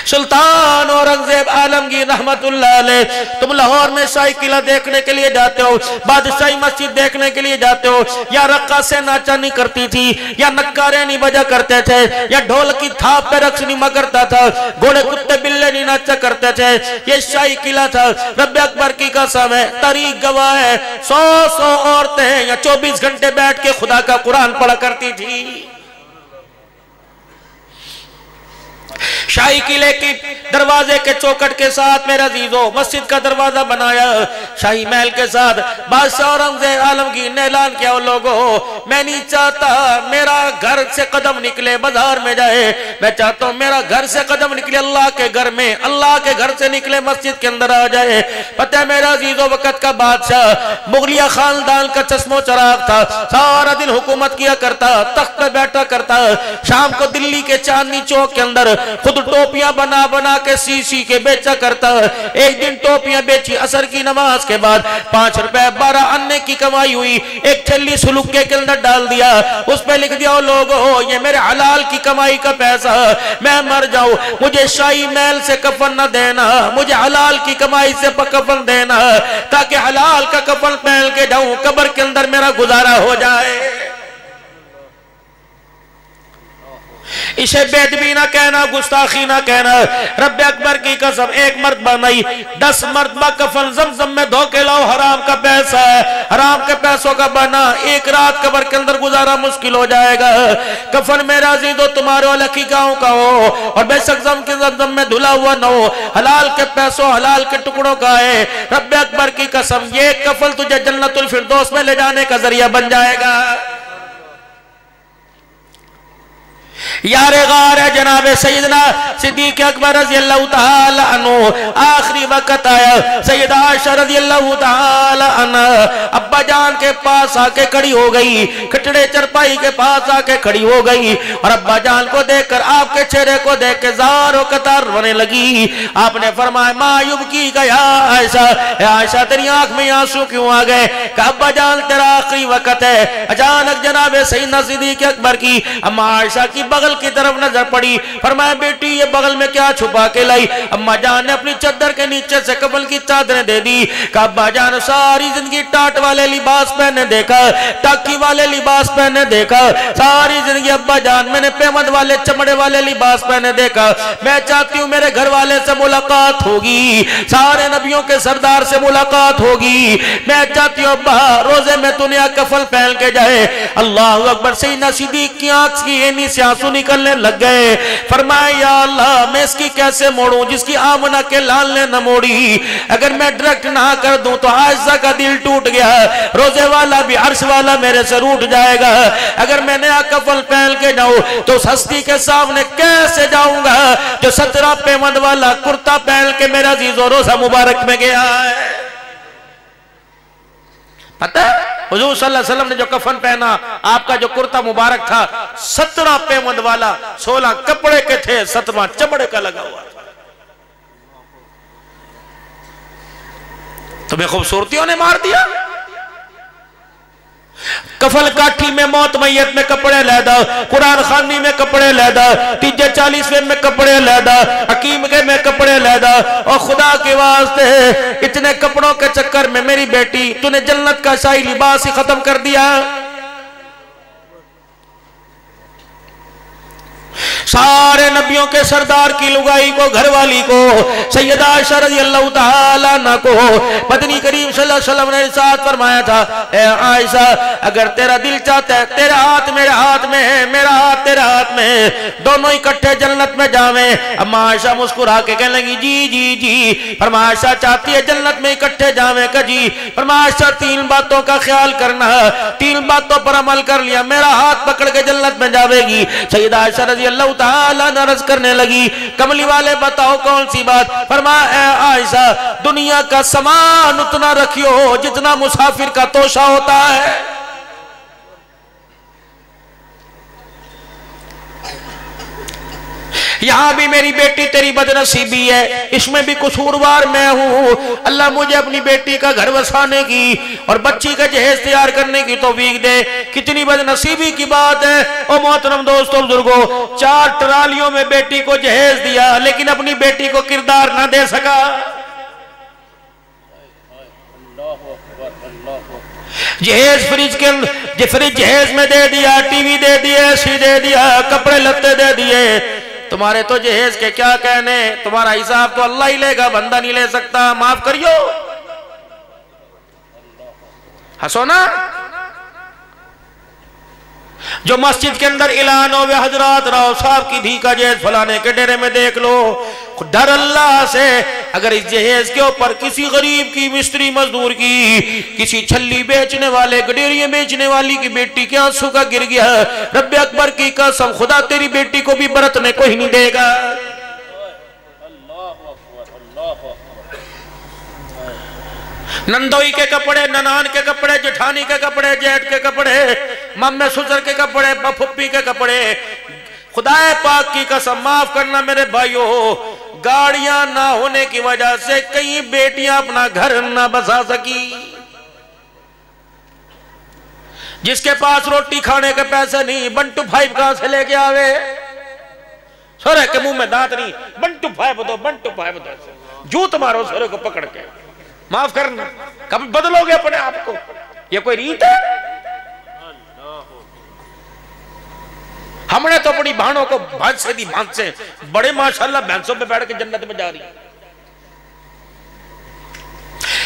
سلطان اورنگزیب عالمگیر رحمت اللہ علیہ، تم لاہور میں شاہی قلعہ دیکھنے کے لیے جاتے ہو، بادشاہی مسجد دیکھنے کے لیے جاتے ہو، یا رقاصیں ناچا نہیں کرتی تھی، یا نکارے نہیں بجا کرتے تھے، یا ڈھول کی تھاپ پہ رقص نہیں کرتا تھا، گھوڑے کتے بلے نہیں ناچا کرتے تھے، یہ شاہی قلعہ تھا۔ رب اکبر کی قسم ہے تاریخ گواہ ہے 100 عورتیں یا 24 گھنٹے بیٹھ کے خدا کا قرآن پڑھا کرتی تھی۔ شاہی قلعے کی دروازے کے چوکٹ کے ساتھ میرے عزیزو مسجد کا دروازہ بنایا، شاہی محل کے ساتھ بادشاہ اورنگزیب عالمگیر نے اعلان کیا لوگوں میں نہیں چاہتا میرا گھر سے قدم نکلے بازار میں جائے، میں چاہتا ہوں میرا گھر سے قدم نکلے اللہ کے گھر میں، اللہ کے گھر سے نکلے مسجد کے اندر آ جائے۔ پتہ ہے میرا عزیزو وقت کا بادشاہ مغلیہ خاندان کا چشم و چراغ تھا، سارا دن حکومت کیا کرتا، تخت پہ بیٹھا کرتا، شام کو دلی کے چاندنی چوک کے اندر خود ٹوپیاں بنا بنا کے سی کے بیچا کرتا۔ ایک دن ٹوپیاں بیچی، عصر کی نماز کے بعد 5 روپے 12 انے کی کمائی ہوئی، ایک تھیلی سلوکے کے اندر ڈال دیا، اس پہ لکھ دیا لوگو یہ میرے حلال کی کمائی کا پیسہ، میں مر جاؤں مجھے شاہی محل سے کفن نہ دینا، مجھے حلال کی کمائی سے کفن دینا تاکہ حلال کا کفن پہن کے جاؤں قبر کے اندر میرا گزارا ہو جائے۔ اسے بےادبی نہ کہنا، گستاخی نہ کہنا۔ رب اکبر کی قسم ایک مرتبہ نہیں 10 مرتبہ کفن زمزم میں دھو کے لاؤ، حرام کا پیسہ ہے، حرام کے پیسوں کا بنا، ایک رات قبر کے اندر گزارا مشکل ہو جائے گا۔ کفن میرا عزیزو تمہارے لکی گاؤں کا ہو اور بے شک زمزم میں دھلا ہوا نہ ہو، حلال کے پیسوں حلال کے ٹکڑوں کا ہے۔ رب اکبر کی قسم یہ کفن تجھے جنت الفردوس میں لے جانے کا ذریعہ بن جائے گا۔ یار غار ہے جناب سیدنا صدیق اکبر رضی اللہ تعالی عنہ، آخری وقت آیا، سیدہ عائشہ رضی اللہ تعالی عنہ ابا جان کے پاس آ کے کھڑی ہو گئی، کھٹڑے چرپائی کے پاس آ کے کھڑی ہو گئی اور ابا جان کو دیکھ کر آپ کے چہرے کو دیکھ کے زار و قطار رونے لگی۔ آپ نے فرمایا ما یبکی کا یا عائشہ، اے عائشہ تیری آنکھ میں آنسو کیوں آ گئے؟ کہ ابا جان تیرا آخری وقت ہے۔ اچانک جناب سیدنا صدیق اکبر کی اما عائشہ کی بغل کی طرف نظر پڑی، فرمایا بیٹی یہ بغل میں کیا چھپا کے لائی؟ اما جان نے اپنی چادر کے نیچے سے کفن کی چادریں دے دی کہ ابا جان ساری زندگی ٹاٹ والے لباس پہنے دیکھا، ٹاکی والے لباس پہنے دیکھا، ساری زندگی ابا جان میں نے پیمد والے چمڑے والے لباس پہنے دیکھا، میں چاہتی ہوں میرے گھر والے سے ملاقات ہوگی، سارے نبیوں کے سردار سے ملاقات ہوگی، میں چاہتی ہوں ابا روزے میں تو نیا کفن پہن کے جائے۔ اللہ اکبر، سیدنا صدیق کی آنکھ کی اینی سے آنسو نکلنے لگ گئے۔ فرمایا یا اللہ میں اس کی کیسے موڑوں جس کی آمنہ کے لال نے نہ موڑی، اگر میں ڈائریکٹ نہ کر دوں تو عائشہ کا دل ٹوٹ گیا، روزے والا بھی عرش والا میرے سے روٹ جائے گا، اگر میں نیا کفن پہن کے جاؤں تو اس ہستی کے سامنے کیسے جاؤں گا جو 17 پیمند والا کرتا پہن کے میرا عزیز و روزہ مبارک میں گیا ہے۔ پتہ حضور صلی اللہ علیہ وسلم نے جو کفن پہنا، آپ کا جو کرتا مبارک تھا 17 پیمند والا، 16 کپڑے کے تھے، 17واں چمڑے کا لگا ہوا تھا۔ تمہیں خوبصورتیوں نے مار دیا؟ کفل کاٹھی میں موت میت میں کپڑے لیدا، قرآن خوانی میں کپڑے لیدا، تیجے 40ویں میں کپڑے لیدا، حکیم کے میں کپڑے لیدا، اور خدا کے واسطے اتنے کپڑوں کے چکر میں میری بیٹی تو نے جنت کا شاہی لباس ہی ختم کر دیا۔ سارے نبیوں کے سردار کی لگائی کو، گھر والی کو، سیدہ عائشہ رضی اللہ تعالیٰ عنہ کو مدنی کریم صلی اللہ علیہ وسلم نے ارشاد فرمایا تھا، اے عائشہ اگر تیرا دل چاہتا ہے تیرا ہاتھ میرے ہاتھ میں ہے، میرا ہاتھ تیرا ہاتھ میں ہے، دونوں اکٹھے جنت میں جاویں۔ اما عائشہ مسکرا کے کہنے لگی جی جی جی، فرمایا عائشہ چاہتی ہے جنت میں اکٹھے جاویں کہ جی؟ فرمایا عائشہ 3 باتوں کا خیال کرنا، 3 باتوں پر عمل کر لیا میرا ہاتھ پکڑ کے جنت میں جاوے گی۔ سیدہ عائشہ رضی اللہ تعالیٰ نرز کرنے لگی، کملی والے بتاؤ کون سی بات؟ فرمایا اے عائشہ دنیا کا سامان اتنا رکھیو جتنا مسافر کا توشہ ہوتا ہے۔ یہاں بھی میری بیٹی تیری بدنصیبی ہے، اس میں بھی قصوروار میں ہوں، اللہ مجھے اپنی بیٹی کا گھر وسانے کی اور بچی کا جہیز تیار کرنے کی توفیق دے۔ کتنی بدنصیبی کی بات ہے او محترم دوستو بزرگوں، 4 ٹرالیوں میں بیٹی کو جہیز دیا لیکن اپنی بیٹی کو کردار نہ دے سکا۔ جہیز فریج کے فریج جہیز میں دے دیا، ٹی وی دے دیے، اے سی دے دیا، کپڑے لتے دے دیے، تمہارے تو جہیز کے کیا کہنے، تمہارا حساب تو اللہ ہی لے گا، بندہ نہیں لے سکتا، معاف کریو۔ ہسو نا؟ جو مسجد کے اندر اعلان ہوئے حضرات راؤ صاحب کی دھی کا جہیز فلانے کے ڈیرے میں دیکھ لو، ڈر اللہ سے، اگر اس جہیز کے اوپر کسی غریب کی، مستری مزدور کی، کسی چھلی بیچنے والے، گڈیریاں بیچنے والی کی بیٹی کے آنسو کا گر گیا، رب اکبر کی قسم خدا تیری بیٹی کو بھی برتنے کو ہی نہیں دے گا۔ نندوئی کے کپڑے، ننان کے کپڑے، جٹھانی کے کپڑے، جیٹ کے کپڑے، مامے سسر کے کپڑے، پھپھی کے کپڑے، خدا پاک کی قسم معاف کرنا میرے بھائیو، گاڑیاں نہ ہونے کی وجہ سے کئی بیٹیاں اپنا گھر نہ بسا سکی۔ جس کے پاس روٹی کھانے کے پیسے نہیں، 1 to 5 کہاں سے لے کے آوے؟ سورے کے منہ میں دانت نہیں، 1 to 5 دو، 1 to 5 دو، جوت مارو سورے کو پکڑ کے، معاف کرنا، کبھی بدلو گے اپنے آپ کو؟ یہ کوئی ریت ہے؟ ہم نے تو اپنی بہنوں کو بھانسے دی بھانسے، بڑے ماشاءاللہ بھینسوں پہ بیٹھ کے جنت میں جا رہی۔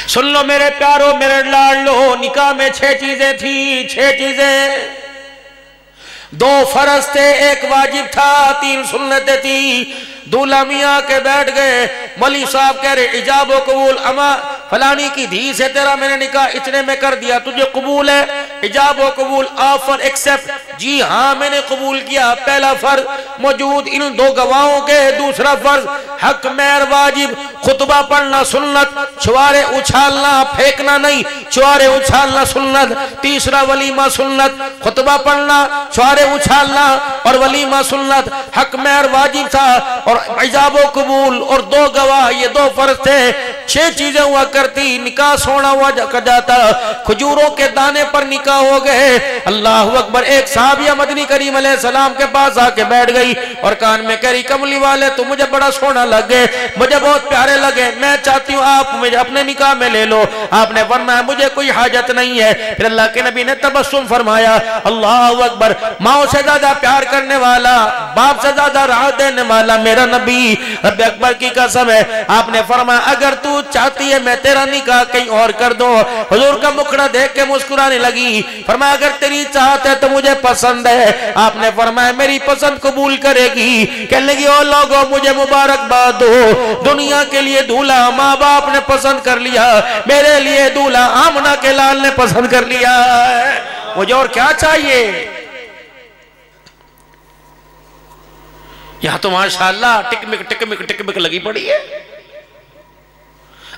سن لو میرے پیارو میرے لاڈلو، نکاح میں 6 چیزیں تھی، 6 چیزیں، 2 فرض تھے، 1 واجب تھا، 3 سنتیں تھی۔ دولہا میاں کے بیٹھ گئے، مولی صاحب کہہ رہے اجاب و قبول، اما فلانی کی دھی سے تیرا میں نے نکاح اتنے میں کر دیا، تجھے قبول ہے؟ اجاب و قبول، آفر ایکسپٹ، جی ہاں میں نے قبول کیا۔ پہلا فرض موجود ان 2 گواہوں کے، دوسرا فرض حق مہر واجب، خطبہ پڑھنا سنت، چھوارے اچھالنا پھینکنا نہیں، چھوارے اچھالنا سنت، تیسرا ولیمہ سنت، خطبہ پڑھنا، چھوارے اچھالنا اور ولیمہ سنت، حق مہر واجب تھا اور اجاب و قبول اور 2 گواہ، یہ 2 فرض تھے۔ 6 چیزیں ہوا کرتی، نکاح سونا ہوا کر جاتا، کھجوروں کے دانے پر نکاح ہو گئے۔ اللہ اکبر، ایک صحابیہ مدنی کریم علیہ السلام کے پاس آ کے بیٹھ گئی اور کان میں کہہ رہی کملی والے تو مجھے بڑا سونا لگے، مجھے بہت پیارے لگے، میں چاہتی ہوں آپ مجھے اپنے نکاح میں لے لو۔ آپ نے فرمایا مجھے کوئی حاجت نہیں ہے۔ پھر اللہ کے نبی نے تبسم فرمایا، اللہ اکبر، ماں سے زیادہ پیار کرنے والا، باپ سے زیادہ راحت دینے والا میرا نبی، رب اکبر کی قسم ہے، آپ نے فرمایا اگر تو چاہتی ہے میں تیرا نکاح کہیں اور کر دوں۔ حضور کا مکھڑا دیکھ کے مسکرانے لگی، فرمایا اگر تیری چاہت ہے تو مجھے پسند ہے۔ آپ نے فرمایا میری پسند قبول کرے گی؟ کہنے لگی او لوگوں مجھے مبارکباد دو، دنیا کے لیے دولہا ماں باپ نے پسند کر لیا، میرے لیے دولہا آمنہ کے لال نے پسند کر لیا ہے، مجھے اور کیا چاہیے؟ یہاں تو ماشاءاللہ ٹکمک ٹکمک ٹکمک لگی پڑی ہے۔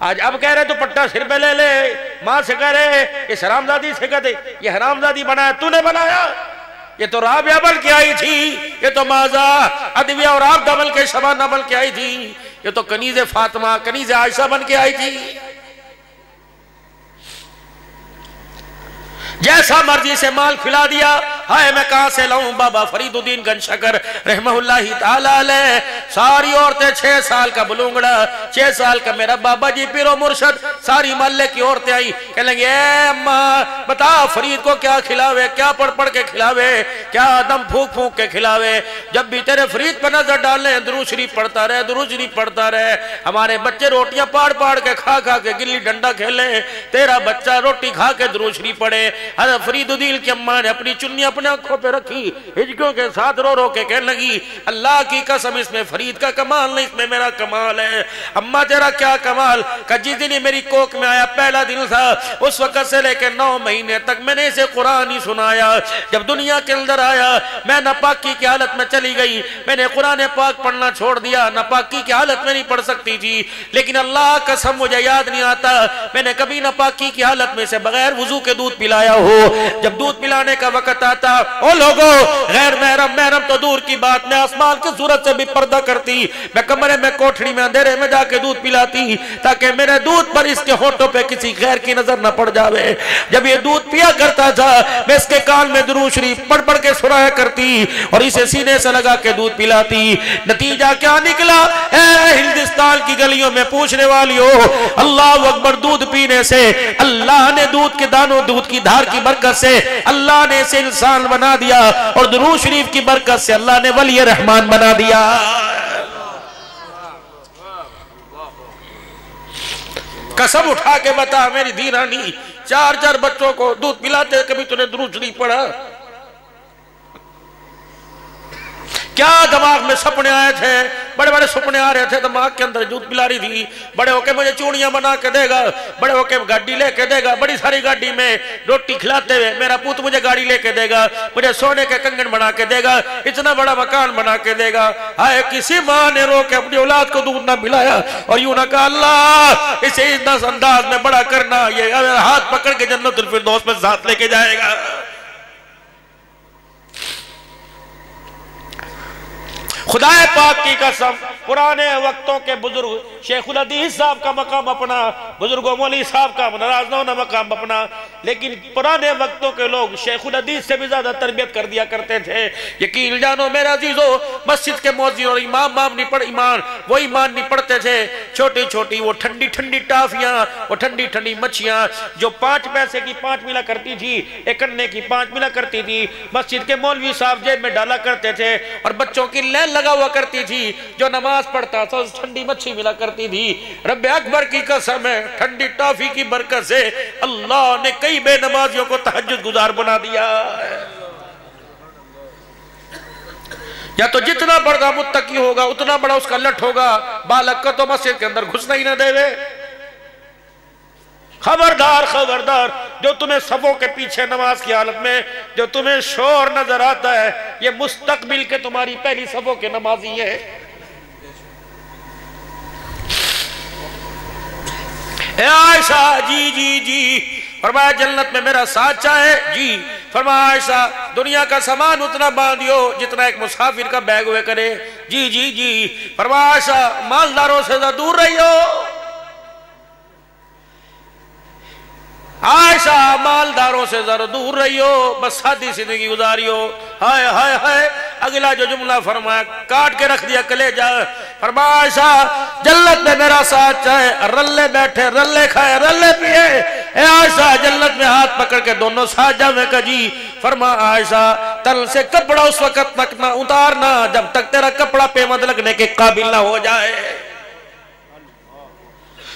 آج اب کہہ رہے تو پٹا سر پہ لے لے، ماں سے کہہ رہے اس حرامزادی سے کہتے یہ حرامزادی بنایا تو نے بنایا، یہ تو رابعہ بن کے آئی تھی، یہ تو مازہ ادویہ اور عابدہ بن کے شبانہ بن کے آئی تھی، یہ تو کنیز فاطمہ کنیز عائشہ بن کے آئی تھی۔ جیسا مرضی سے مال کھلا دیا، ہائے میں کہاں سے لاؤں؟ بابا فرید الدین گنج شکر رحمہ اللہ تعالیٰ علیہ، ساری عورتیں 6 سال کا بلونگڑا، 6 سال کا میرا بابا جی پیر و مرشد، ساری محلے کی عورتیں آئی، کہنے لگے اے اماں بتا فرید کو کیا کھلاوے، کیا پڑھ پڑھ کے کھلاوے، کیا دم پھونک پھونک کے کھلاوے، جب بھی تیرے فرید پر نظر ڈالیں درود شریف پڑھتا رہے، درود شریف پڑھتا رہے، ہمارے بچے روٹیاں پاڑ پاڑ کے کھا کھا کے گلی ڈنڈا کھیلیں، تیرا بچہ روٹی کھا کے درود شریف پڑھے۔ حضرت فرید الدین کی اماں نے اپنی چنی اپنے آنکھوں پہ رکھی، ہجکیوں کے ساتھ رو رو کے کہنے لگی اللہ کی قسم اس میں فرید کا کمال نہیں، اس میں میرا کمال ہے۔ اماں تیرا کیا کمال؟ کہ جس دن میری کوک میں آیا پہلا دن تھا، اس وقت سے لے کے 9 مہینے تک میں نے اسے قرآن ہی سنایا۔ جب دنیا کے اندر آیا میں ناپاکی کی حالت میں چلی گئی، میں نے قرآن پاک پڑھنا چھوڑ دیا، ناپاکی کی حالت میں نہیں پڑھ سکتی تھی، لیکن اللہ قسم مجھے یاد نہیں آتا میں نے کبھی ناپاکی کی حالت میں سے بغیر وضو کے دودھ پلایا ہو۔ جب دودھ پلانے کا وقت آتا، او لوگو غیر محرم محرم تو دور کی بات، میں آسمان کی صورت سے بھی پردہ کرتی، میں کمرے میں کوٹھڑی میں اندھیرے میں جا کے دودھ پلاتی تاکہ میرے دودھ پر اس کے ہونٹوں پہ کسی غیر کی نظر نہ پڑ جاوے۔ جب یہ دودھ پیا کرتا تھا میں اس کے کان میں درود شریف پڑھ پڑھ کے سنایا کرتی اور اسے سینے سے لگا کے دودھ پلاتی۔ نتیجہ کیا نکلا؟ اے ہندوستان کی گلیوں میں پوچھنے والی ہو، اللہ اکبر، دودھ پینے سے اللہ نے دودھ کے دانوں دودھ کی دھار کی برکت سے اللہ نے اسے انسان بنا دیا، اور درود شریف کی برکت سے اللہ نے ولی رحمان بنا دیا۔ قسم اٹھا کے بتا میری دھیرانی، 4 بچوں کو دودھ پلاتے کبھی تو نے درود شریف پڑھا؟ کیا دماغ میں سپنے آئے تھے؟ بڑے بڑے سپنے آ رہے تھے دماغ کے اندر، دودھ پلا رہی تھی، بڑے ہو کے مجھے چوڑیاں بنا کے دے گا، بڑے ہو کے گاڑی لے کے دے گا، بڑی ساری گاڑی میں روٹی کھلاتے ہوئے میرا پوت مجھے گاڑی لے کے دے گا، مجھے سونے کے کنگن بنا کے دے گا، اتنا بڑا مکان بنا کے دے گا۔ ہائے کسی ماں نے رو کے اپنی اولاد کو دودھ نہ پلایا اور یوں نہ کہا اللہ اسے اس انداز میں بڑا کرنا، یہ ہاتھ پکڑ کے جنت الفردوس میں ساتھ لے کے جائے گا۔ خدا پاک کی قسم، پرانے وقتوں کے بزرگ شیخ الحدیث صاحب کا مقام اپنا، بزرگوں مولی صاحب کا ناراض نہ ہونا مقام اپنا، لیکن پرانے وقتوں کے لوگ شیخ الحدیث سے بھی زیادہ تربیت کر دیا کرتے تھے۔ یقین جانو میرا عزیزو، مسجد کے مؤذن اور امام وہ ایمان نہیں پڑھتے تھے، چھوٹی چھوٹی وہ ٹھنڈی ٹھنڈی ٹافیاں، وہ ٹھنڈی ٹھنڈی مچھیاں جو 5 پیسے کی 5 ملا کرتی تھی، 1 انڈے کی 5 ملا کرتی تھی، مسجد کے مولوی صاحب جیب میں ڈالا کرتے تھے، اور بچوں کی لین لگا ہوا کرتی تھی، جو نماز پڑھتا تھا ٹھنڈی مچھی ملا کرتی تھی۔ رب اکبر کی قسم ہے، ٹھنڈی ٹافی کی برکت سے اللہ نے کئی بے نمازیوں کو تہجد گزار بنا دیا۔ یا تو جتنا بڑا متقی ہوگا اتنا بڑا اس کا لٹ ہوگا، بالک کا تو مسجد کے اندر گھسنا ہی نہ دے وے۔ خبردار خبردار، جو تمہیں صفوں کے پیچھے نماز کی حالت میں جو تمہیں شور نظر آتا ہے، یہ مستقبل کے تمہاری پہلی صفوں کے نمازی ہے۔ اے عائشہ جی جی جی، فرمایا جنت میں میرا ساتھ چاہے جی، فرمایا عائشہ دنیا کا سامان اتنا باندھیو جتنا ایک مسافر کا بیگ ہوئے کرے جی جی جی، فرمایا عائشہ مالداروں سے زیادہ دور رہیو، عائشہ مالداروں سے ذرا دور رہیو، بس سادی زندگی گزاریو۔ ہائے ہائے ہائے، اگلا جو جملہ فرمایا کاٹ کے رکھ دیا کلیجہ، فرمایا عائشہ جنت میں میرا ساتھ چاہے، رلے بیٹھے رلے کھائے رلے پیے، اے عائشہ جنت میں ہاتھ پکڑ کے دونوں ساتھ جاویں کا جی، فرمایا عائشہ تن سے کپڑا اس وقت تک نہ اتارنا جب تک تیرا کپڑا پیمند لگنے کے قابل نہ ہو جائے۔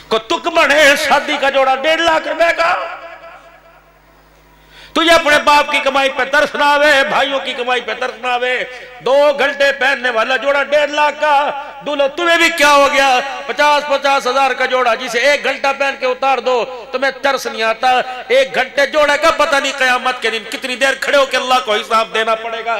کو تک بڑھے شادی کا جوڑا 1.5 لاکھ روپے کا، تجھے اپنے باپ کی کمائی پہ ترس نہ آوے، بھائیوں کی کمائی پہ ترس نہ آوے، 2 گھنٹے پہننے والا جوڑا 1.5 لاکھ کا، دولو تمہیں بھی کیا ہو گیا 50-50 ہزار کا جوڑا جسے 1 گھنٹہ پہن کے اتار دو تمہیں ترس نہیں آتا۔ 1 گھنٹے جوڑے کا پتہ نہیں قیامت کے دن کتنی دیر کھڑے ہو کہ اللہ کو حساب دینا پڑے گا۔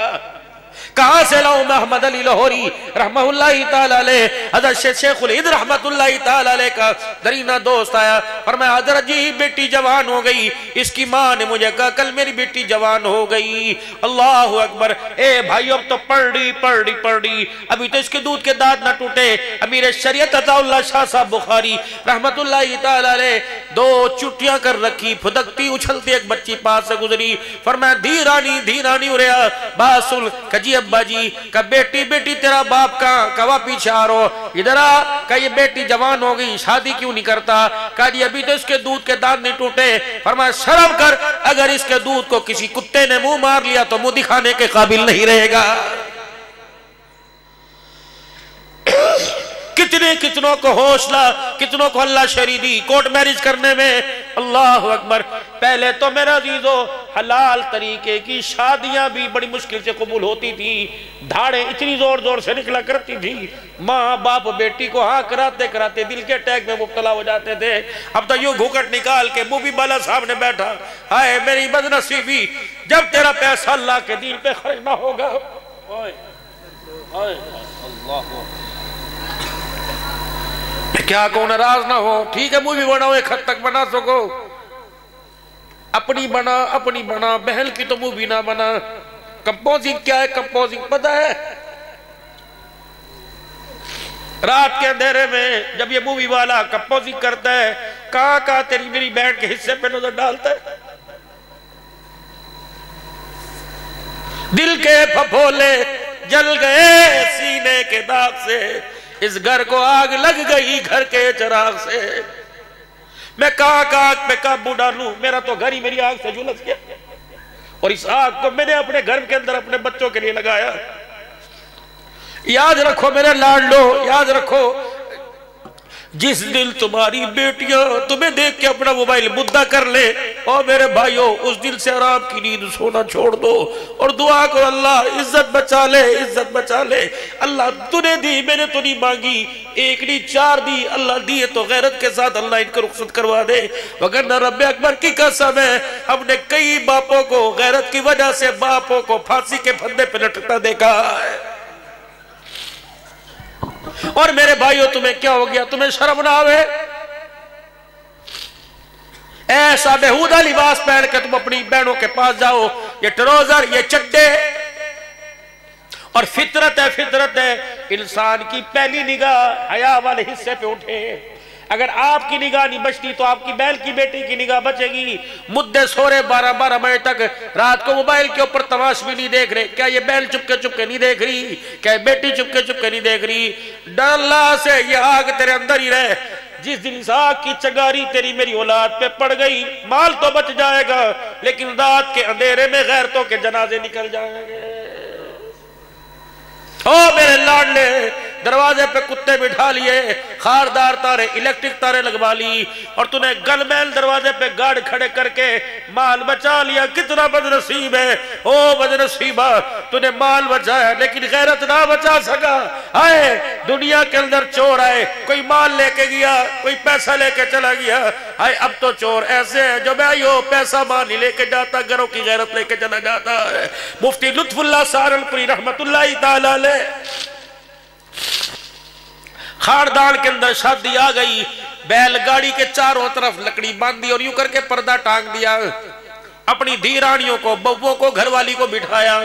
کہاں سے لاؤں؟ محمد علی لاہوری رحمہ اللہ تعالی علیہ، حضرت شیخ الہند رحمت اللہ تعالی علیہ کا درینہ دوست آیا، فرمایا حضرت جی بیٹی جوان ہو گئی، اس کی ماں نے مجھے کہا کل میری بیٹی جوان ہو گئی۔ اللہ اکبر، اے بھائی اب تو پڑھ لی، ابھی تو اس کے دودھ کے دانت نہ ٹوٹے۔ امیر شریعت عطا اللہ شاہ صاحب بخاری رحمت اللہ تعالی علیہ 2 چٹیاں کر رکھی، پھدکتی اچھلتی ایک بچی پاس سے گزری، فرمایا دھی رانی اریا بات سن، کہ جی ابا جی، کہ بیٹی تیرا باپ کہاں؟ کہا پیچھے آ رہو، ادھر آ، کہ یہ بیٹی جوان ہو گئی شادی کیوں نہیں کرتا؟ کہا جی ابھی تو اس کے دودھ کے دانت نہیں ٹوٹے۔ فرمایا شرم کر، اگر اس کے دودھ کو کسی کتے نے منہ مار لیا تو منہ دکھانے کے قابل نہیں رہے گا۔ کتنوں کو حوصلہ، کتنوں کو اللہ شری دی کورٹ میرج کرنے میں۔ اللہ اکبر، پہلے تو میرا عزیزو حلال طریقے کی شادیاں بھی بڑی مشکل سے قبول ہوتی تھی، دھاڑیں اتنی زور سے نکلا کرتی تھی، ماں باپ بیٹی کو ہاں کراتے دل کے اٹیک میں مبتلا ہو جاتے تھے۔ اب تو یوں گھوکٹ نکال کے منہ بھی بالا سامنے بیٹھا، ہائے میری بدنصیبی، جب تیرا پیسہ اللہ کے دین پہ خرچ نہ ہوگا۔ کیا کو ناراض نہ ہو، ٹھیک ہے منہ بھی بناؤ، ایک حد تک بنا سکو، اپنی بنا، بہن کی تو منہ بھی نہ بنا۔ کمپوزنگ کیا ہے؟ کمپوزنگ پتہ ہے؟ رات کے اندھیرے میں جب یہ مووی والا کمپوزنگ کرتا ہے، کہاں تیری میری بہن کے حصے پہ نظر ڈالتا ہے؟ دل کے پھپھولے جل گئے سینے کے داغ سے، اس گھر کو آگ لگ گئی گھر کے چراغ سے، میں کہاں آگ پہ قابو ڈالوں؟ میرا تو گھر ہی میری آگ سے جھلس گیا، اور اس آگ کو میں نے اپنے گھر کے اندر اپنے بچوں کے لیے لگایا۔ یاد رکھو میرے لاڈلو، یاد رکھو، جس دل تمہاری بیٹیاں تمہیں دیکھ کے اپنا موبائل مدہ کر لے، اور میرے بھائیوں اس دل سے آرام کی نیند سونا چھوڑ دو، اور دعا کرو اللہ عزت بچا لے۔ اللہ تو نے دی، میں نے تو نہیں مانگی، 1 نہیں 4 دی، اللہ دیے تو غیرت کے ساتھ اللہ ان کو رخصت کروا دے، وگرنہ رب اکبر کی قسم ہے ہم نے کئی باپوں کو غیرت کی وجہ سے باپوں کو پھانسی کے پھندے پہ لٹکتا دیکھا ہے۔ اور میرے بھائیوں تمہیں کیا ہو گیا؟ تمہیں شرم نہ آوے؟ ایسا بےہودہ لباس پہن کے تم اپنی بہنوں کے پاس جاؤ، یہ ٹروزر، یہ چڈے، اور فطرت ہے انسان کی پہلی نگاہ حیا والے حصے پہ اٹھے۔ اگر آپ کی نگاہ نہیں بچتی تو آپ کی بہن کی بیٹی کی نگاہ بچے گی۔ مدے سورے 12 بجے تک رات کو موبائل کے اوپر تماش بھی نہیں دیکھ رہے، کیا یہ بہن چپکے نہیں دیکھ رہی؟ کیا یہ بیٹی چپکے نہیں دیکھ رہی؟ ڈر اللہ سے، یہ آگ تیرے اندر ہی رہے۔ جس دن اس آگ کی چنگاری تیری میری اولاد پہ پڑ گئی، مال تو بچ جائے گا لیکن رات کے اندھیرے میں غیرتوں کے جنازے نکل جائیں گے۔ او میرے لاڈلے، دروازے پہ کتے بٹھا لیے، خاردار تارے، الیکٹرک تارے لگوا لی، اور تو نے گن میل دروازے پہ گارڈ کھڑے کر کے مال بچا لیا۔ کتنا بدنصیب ہے، او بدنصیبہ، تو نے مال بچایا لیکن غیرت نہ بچا سکا۔ آئے دنیا کے اندر چور آئے، کوئی مال لے کے گیا، کوئی پیسہ لے کے چلا گیا۔ آئے اب تو چور ایسے ہیں جو بھائیو پیسہ مال ہی لے کے جاتا، گھروں کی غیرت لے کے چلا جاتا ہے۔ مفتی لطف اللہ سہارنپوری رحمت اللہ تعالی علیہ، خاردان کے اندر شادی آ گئی، بیل گاڑی کے چاروں طرف لکڑی باندھی اور یوں کر کے پردہ ٹانگ دیا، اپنی دھیرانیوں کو، بہووں کو، گھر والی کو بٹھایا،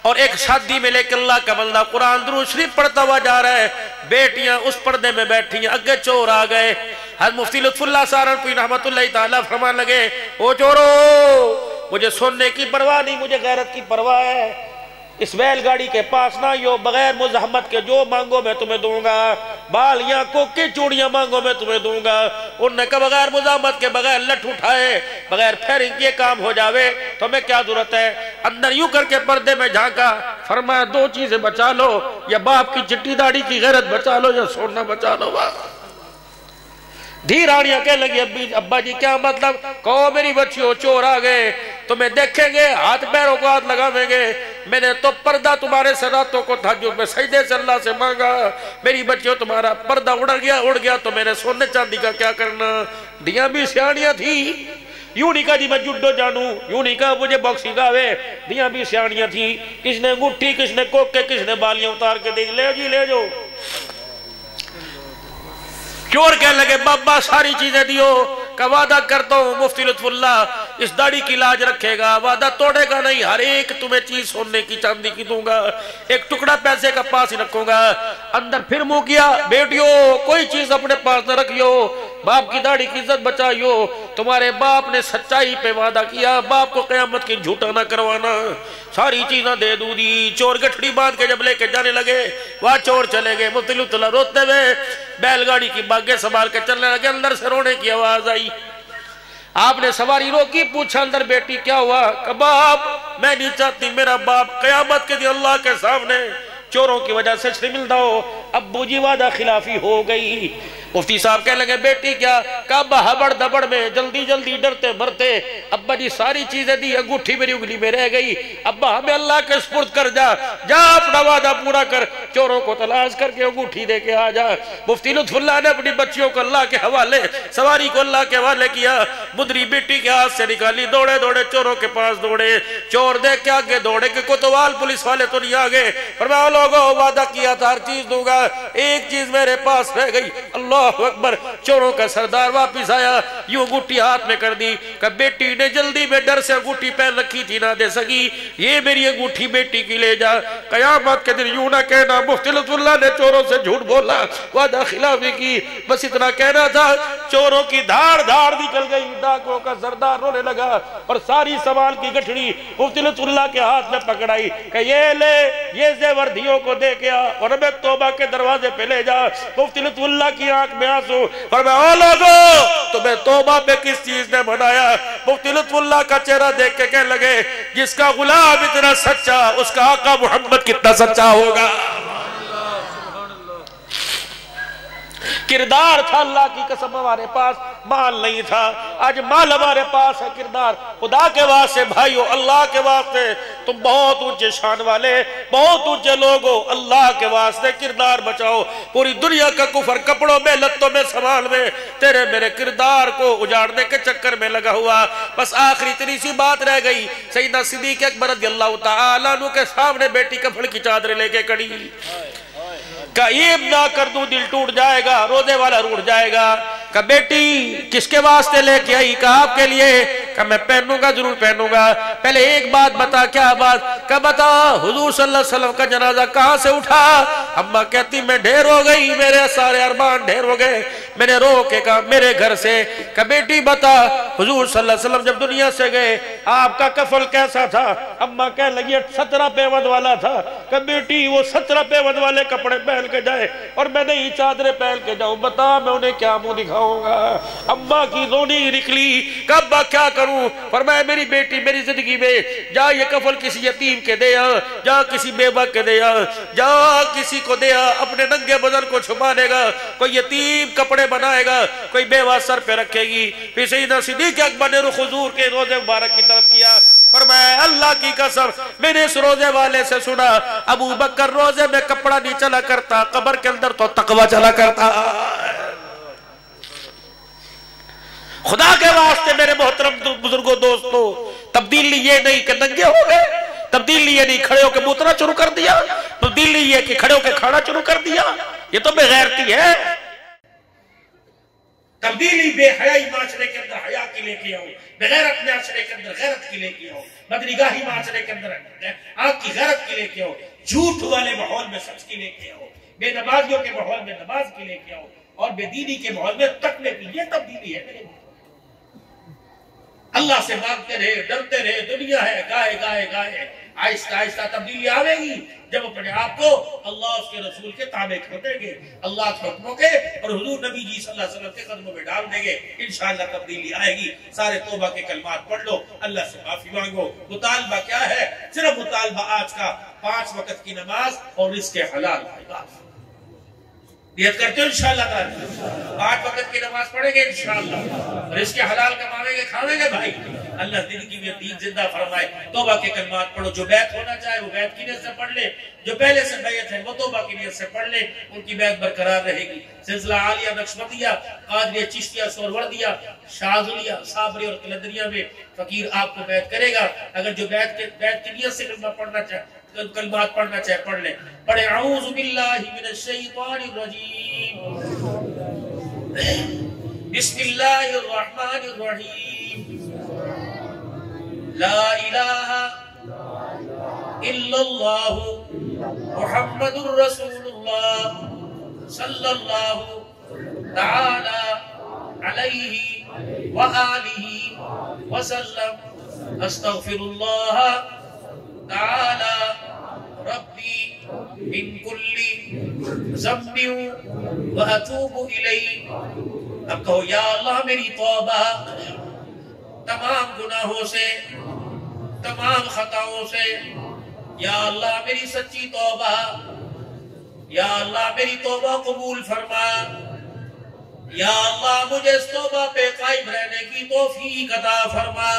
اور ایک شادی میں لے کے اللہ کا بندہ قرآن درود شریف پڑھتا ہوا جا رہا ہے، بیٹیاں اس پردے میں بیٹھی ہیں، اگے چور آ گئے۔ حضرت مفتی لطف اللہ سہارنپوری رحمت اللہ تعالیٰ فرمان لگے، او چورو، مجھے سننے کی پرواہ نہیں، مجھے غیرت کی پرواہ ہے، اس بیل گاڑی کے پاس نہ یو، بغیر مزاحمت کے جو مانگو میں تمہیں دوں گا، بالیاں کوکے چوڑیاں مانگو میں تمہیں دوں گا۔ انہوں نے کہا بغیر مزاحمت کے، بغیر لٹ اٹھائے، بغیر پھیرنگ کے کام ہو جاوے تو میں کیا ضرورت ہے؟ اندر یوں کر کے پردے میں جھانکا، فرمایا 2 چیزیں بچا لو، یا باپ کی چٹی داڑھی کی غیرت بچا لو، یا سونا بچا لو۔ دھیرانیاں کہنے لگی، ابا جی کیا مطلب؟ کہو میری بچیوں چور آ گئے، تمہیں دیکھیں گے، ہاتھ پیروں کو ہاتھ لگاویں گے، میں نے تو پردہ تمہارے سے راتوں کو تہجد میں سجدے سے اللہ سے مانگا، میری بچیوں تمہارا پردہ اڑ گیا تو میرے سونے چاندی کا کیا کرنا؟ دیاں بھی سیانیاں تھی، یوں نہیں کہا جی میں جڈو جانوں، یوں نہیں کہا مجھے باکسنگ آوے، دیاں بھی سیانیاں تھیں، کس نے انگوٹھی، کس نے کوکے، کس نے بالیاں اتار کے دے لے جی لے جو۔ چور کہنے لگے بابا ساری چیزیں دیو، کہ وعدہ کرتا ہوں مفتی لطف اللہ اس داڑھی کی لاج رکھے گا، وعدہ توڑے گا نہیں، ہر ایک تمہیں چیز سونے کی چاندی کی دوں گا، ایک ٹکڑا پیسے کا پاس ہی رکھوں گا۔ اندر پھر منہ کیا، بیٹیو کوئی چیز اپنے پاس نہ رکھیو، باپ کی داڑھی کی عزت بچائیو، تمہارے باپ نے سچائی پہ وعدہ کیا، باپ کو قیامت کی جھوٹا نہ کروانا، ساری چیزیں دے دوں دی۔ چور گٹھڑی باندھ کے جب لے کے جانے لگے، وہاں چور چلے گئے، مفتی لطف اللہ روتے ہوئے بیل گاڑی کی باگے سنبھال کے چلنے لگے، اندر سے رونے کی آواز آئی۔ آپ نے سواری روکی، پوچھا اندر بیٹی کیا ہوا؟ کہ باپ میں نہیں چاہتی میرا باپ قیامت کے دن اللہ کے سامنے چوروں کی وجہ سے شرمندہ ہو، ابو جی وعدہ خلافی ہو گئی۔ مفتی صاحب کہنے لگے بیٹی کیا؟ کہ ابا ہبڑ دبڑ میں جلدی جلدی ڈرتے مرتے ابا جی ساری چیزیں دی، انگوٹھی میری انگلی میں رہ گئی، ابا ہمیں اللہ کے سپرد کر جا، جا اپنا وعدہ پورا کر، چوروں کو تلاش کر کے انگوٹھی دے کے آ جا۔ مفتی لطف اللہ نے اپنی بچیوں کو اللہ کے حوالے، سواری کو اللہ کے حوالے کیا، مدری بیٹی کے ہاتھ سے نکالی، دوڑے دوڑے چوروں کے پاس دوڑے، چور دیکھ کے آگے دوڑے کہ کوتوال پولیس والے تو نہیں آگے، فرمایا لوگوں وعدہ کیا تھا ہر چیز دوں گا، ایک چیز میرے پاس رہ گئی۔ اللہ اکبر، چوروں کا سردار واپس آیا، یوں انگوٹھی ہاتھ میں کر دی کہ بیٹی نے جلدی میں ڈر سے انگوٹھی پہن رکھی تھی نہ دے سکی، یہ میری انگوٹھی بیٹی کی لے جا۔ قیامت کے دن یوں نہ کہنا مفتی لطف اللہ نے چوروں سے جھوٹ بولا، وعدہ خلافی کی، بس اتنا کہنا تھا۔ چوروں کی دھاڑ دھاڑ نکل گئی، ڈاکوں کا سردار رونے لگا اور ساری سوال کی گٹھڑی مفتی لطف اللہ کے ہاتھ میں پکڑائی کہ یہ لے، یہ زیور دھیوں کو دے کے آ اور ہمیں توبہ کے دروازے پہ لے جا۔ مفتی لطف اللہ کی آنکھ میں آنسو، فرمایا او لوگو تمہیں توبہ پہ کس چیز نے بنایا؟ مفتی لطف اللہ کا چہرہ دیکھ کے کہنے لگے جس کا غلام اتنا سچا، اس کا آقا محمد کتنا سچا ہوگا۔ کردار تھا، اللہ کی قسم ہمارے پاس مال نہیں تھا، آج مال ہمارے پاس ہے، کردار خدا کے واسطے بھائیو، اللہ کے واسطے تم بہت اونچے شان والے، بہت اونچے لوگ ہو، اللہ کے واسطے کردار بچاؤ۔ پوری دنیا کا کفر کپڑوں میں، لتوں میں، سامان میں، تیرے میرے کردار کو اجاڑنے کے چکر میں لگا ہوا۔ بس آخری اتنی سی بات رہ گئی، سیدنا صدیق اکبر رضی اللہ تعالیٰ عنہ کے سامنے بیٹی کفن کی چادر لے کے کڑی، کہ عیب نہ کر دوں دل ٹوٹ جائے گا، روزے والا روٹ جائے گا۔ کہ بیٹی کس کے واسطے لے کے آئی؟ کہ آپ کے لیے۔ کہ میں پہنوں گا، ضرور پہنوں گا، پہلے ایک بات بتا۔ کیا بات؟ کہ بتا حضور صلی اللہ علیہ وسلم کا جنازہ کہاں سے اٹھا؟ اماں کہتی میں ڈھیر ہو گئی، میرے سارے ارمان ڈھیر ہو گئے، میں نے رو کے کہا میرے گھر سے۔ کہ بیٹی بتا حضور صلی اللہ علیہ وسلم جب دنیا سے گئے آپ کا کفن کیسا تھا؟ اماں کہنے لگی 17 پیوند والا تھا۔ کہ بیٹی وہ 17 پیوند والے کپڑے پہن کے جائے اور میں نہیں چادریں پہن کے جاؤں، بتا میں انہیں کیا منہ دکھاؤں گا؟ اماں کی رونی نکلی کہ ابا کیا کروں؟ فرمایا میری بیٹی میری زندگی میں جا یہ کفن کسی یتیم کے دے آ، جا کسی بیوہ کے دے آ، جا کسی کو دے آ، اپنے ننگے بدن کو چھپانے گا، کوئی یتیم کپڑے بنائے گا، کوئی بیوہ سر پہ رکھے گی۔ پھر سیدنا صدیق اکبر نے رخ حضور کے روضے مبارک کی طرف کیا، فرمایا اللہ کی قسم میں نے اس روزے والے سے سنا ابو بکر روزے میں کپڑا نہیں چلا کرتا، قبر کے اندر تو تقوی چلا کرتا۔ خدا کے واسطے میرے محترم بزرگوں دوستو، تبدیلی یہ نہیں کہ ننگے ہو گئے، تبدیلی یہ نہیں کھڑے ہو کے موتنا شروع کر دیا، تبدیلی یہ کہ کھڑے ہو کے کھانا شروع کر دیا، یہ تو بے غیرتی ہے۔ تبدیلی بے حیائی معاشرے کے اندر حیا کی لے کے آؤ، بغیرت معاشرے کے اندر غیرت کی لے کے آؤ، بدنگاہی معاشرے کے اندر آنکھ کی غیرت کی لے کے آؤ، جھوٹ والے ماحول میں سچ کی لے کے آؤ، بے نمازیوں کے ماحول میں نماز کی لے کے آؤ، اور بے دینی کے ماحول میں تقوی کی، یہ تبدیلی ہے میرے۔ اللہ سے مانگتے رہے، ڈرتے رہے، دنیا ہے گائے گائے گائے، آہستہ آہستہ تبدیلی آوے گی جب اپنے آپ کو اللہ اس کے رسول کے تابع کر دیں گے، اللہ کے حکموں کے اور حضور نبی جی صلی اللہ علیہ وسلم کے قدموں میں ڈال دیں گے، انشاءاللہ تبدیلی آئے گی۔ سارے توبہ کے کلمات پڑھ لو، اللہ سے معافی مانگو۔ مطالبہ کیا ہے؟ صرف مطالبہ آج کا 5 وقت کی نماز اور رزق حلال ہے۔ نیت کرتے ہو انشاءاللہ تعالی 8 وقت کی نماز پڑھیں گے انشاءاللہ، رزق حلال کمائیں گے، کھاویں گے بھائی۔ اللہ زندگی میں دین زندہ فرمائے. توبہ کے کلمات پڑھو. جو بیعت ہونا چاہے وہ بیعت کی نیت سے پڑھ لے. جو پہلے سے بیعت ہے وہ توبہ کی نیت سے پڑھ لے. ان کی بیعت برقرار رہے گی. سلسلہ عالیہ نقشبندیہ قادریہ چشتیہ سہروردیہ شاذلیہ صابری اور قلندریہ میں فقیر آپ کو بیعت کرے گا. اگر جو بیعت کی نیت سے کلمہ پڑھنا چاہے کلمات پڑھنا چاہے پڑھ لیں. پڑھے اعوذ باللہ من الشیطان الرجیم بسم اللہ الرحمن الرحیم لا الہ الا اللہ محمد الرسول اللہ صلی اللہ تعالی علیہ وآلہ وسلم استغفر اللہ تعالی ربی من کل ذنب واتوب الیہ. اب کہو یا اللہ میری توبہ تمام گناہوں سے تمام خطاؤں سے. یا اللہ میری سچی توبہ. یا اللہ میری توبہ قبول فرما. یا اللہ مجھے اس توبہ پہ قائم رہنے کی توفیق عطا فرما.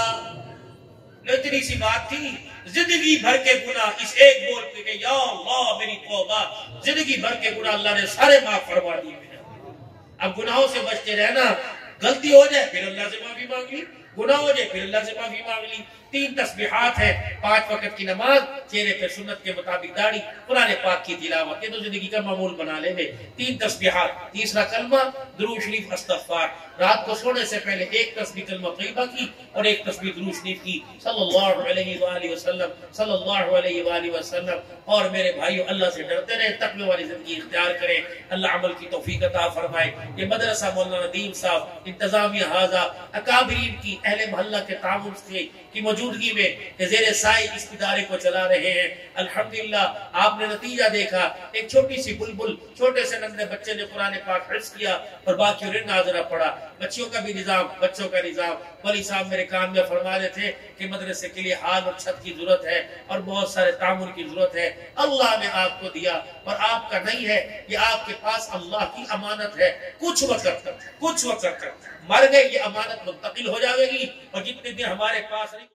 اتنی سی بات تھی. زندگی بھر کے گناہ اس ایک بول پہ کہ یا اللہ میری توبہ. زندگی بھر کے گناہ اللہ نے سارے معاف فرما دیے. اب گناہوں سے بچتے رہنا. غلطی ہو جائے پھر اللہ سے معافی مانگ لی. گناہ ہو جائے پھر اللہ سے معافی مانگ لی. 3 تسبیحات ہے. 5 وقت کی نماز, چہرے پہ سنت کے مطابق داڑھی, قرآن پاک کی تلاوت. یہ تو زندگی کا معمول بنا لے گے. 3 تسبیحات, تیسرا کلمہ, درود شریف, استغفار. رات کو سونے سے پہلے 1 تسبیح کلمہ طیبہ کی اور 1 تسبیح درود شریف کی صلی اللہ علیہ وآلہ وسلم صلی اللہ علیہ وآلہ وسلم. اور میرے بھائیو اللہ سے ڈرتے رہے, تقوی والی زندگی اختیار کریں. اللہ عمل کی توفیق عطا فرمائے. یہ مدرسہ مولانا ندیم صاحب, انتظامیہ حاضہ, اکابرین کی, اہل محلہ کے تعاون کی موجودگی میں زیر سائے اس ادارے کو چلا رہے ہیں. الحمدللہ آپ نے نتیجہ دیکھا. ایک چھوٹی سی بلبل, چھوٹے سے ننھے بچے نے قرآن پاک حفظ کیا اور باقی ناظرہ پڑھا. بچیوں کا بھی نظام, بچوں کا نظام. ولی صاحب میرے کام میں فرما رہے تھے کہ مدرسے کے لیے حال اور چھت کی ضرورت ہے اور بہت سارے تعاون کی ضرورت ہے. اللہ نے آپ کو دیا اور آپ کا نہیں ہے. یہ آپ کے پاس اللہ کی امانت ہے. کچھ وقت مر گئے یہ امانت منتقل ہو جائے گی. اور جتنے دن ہمارے پاس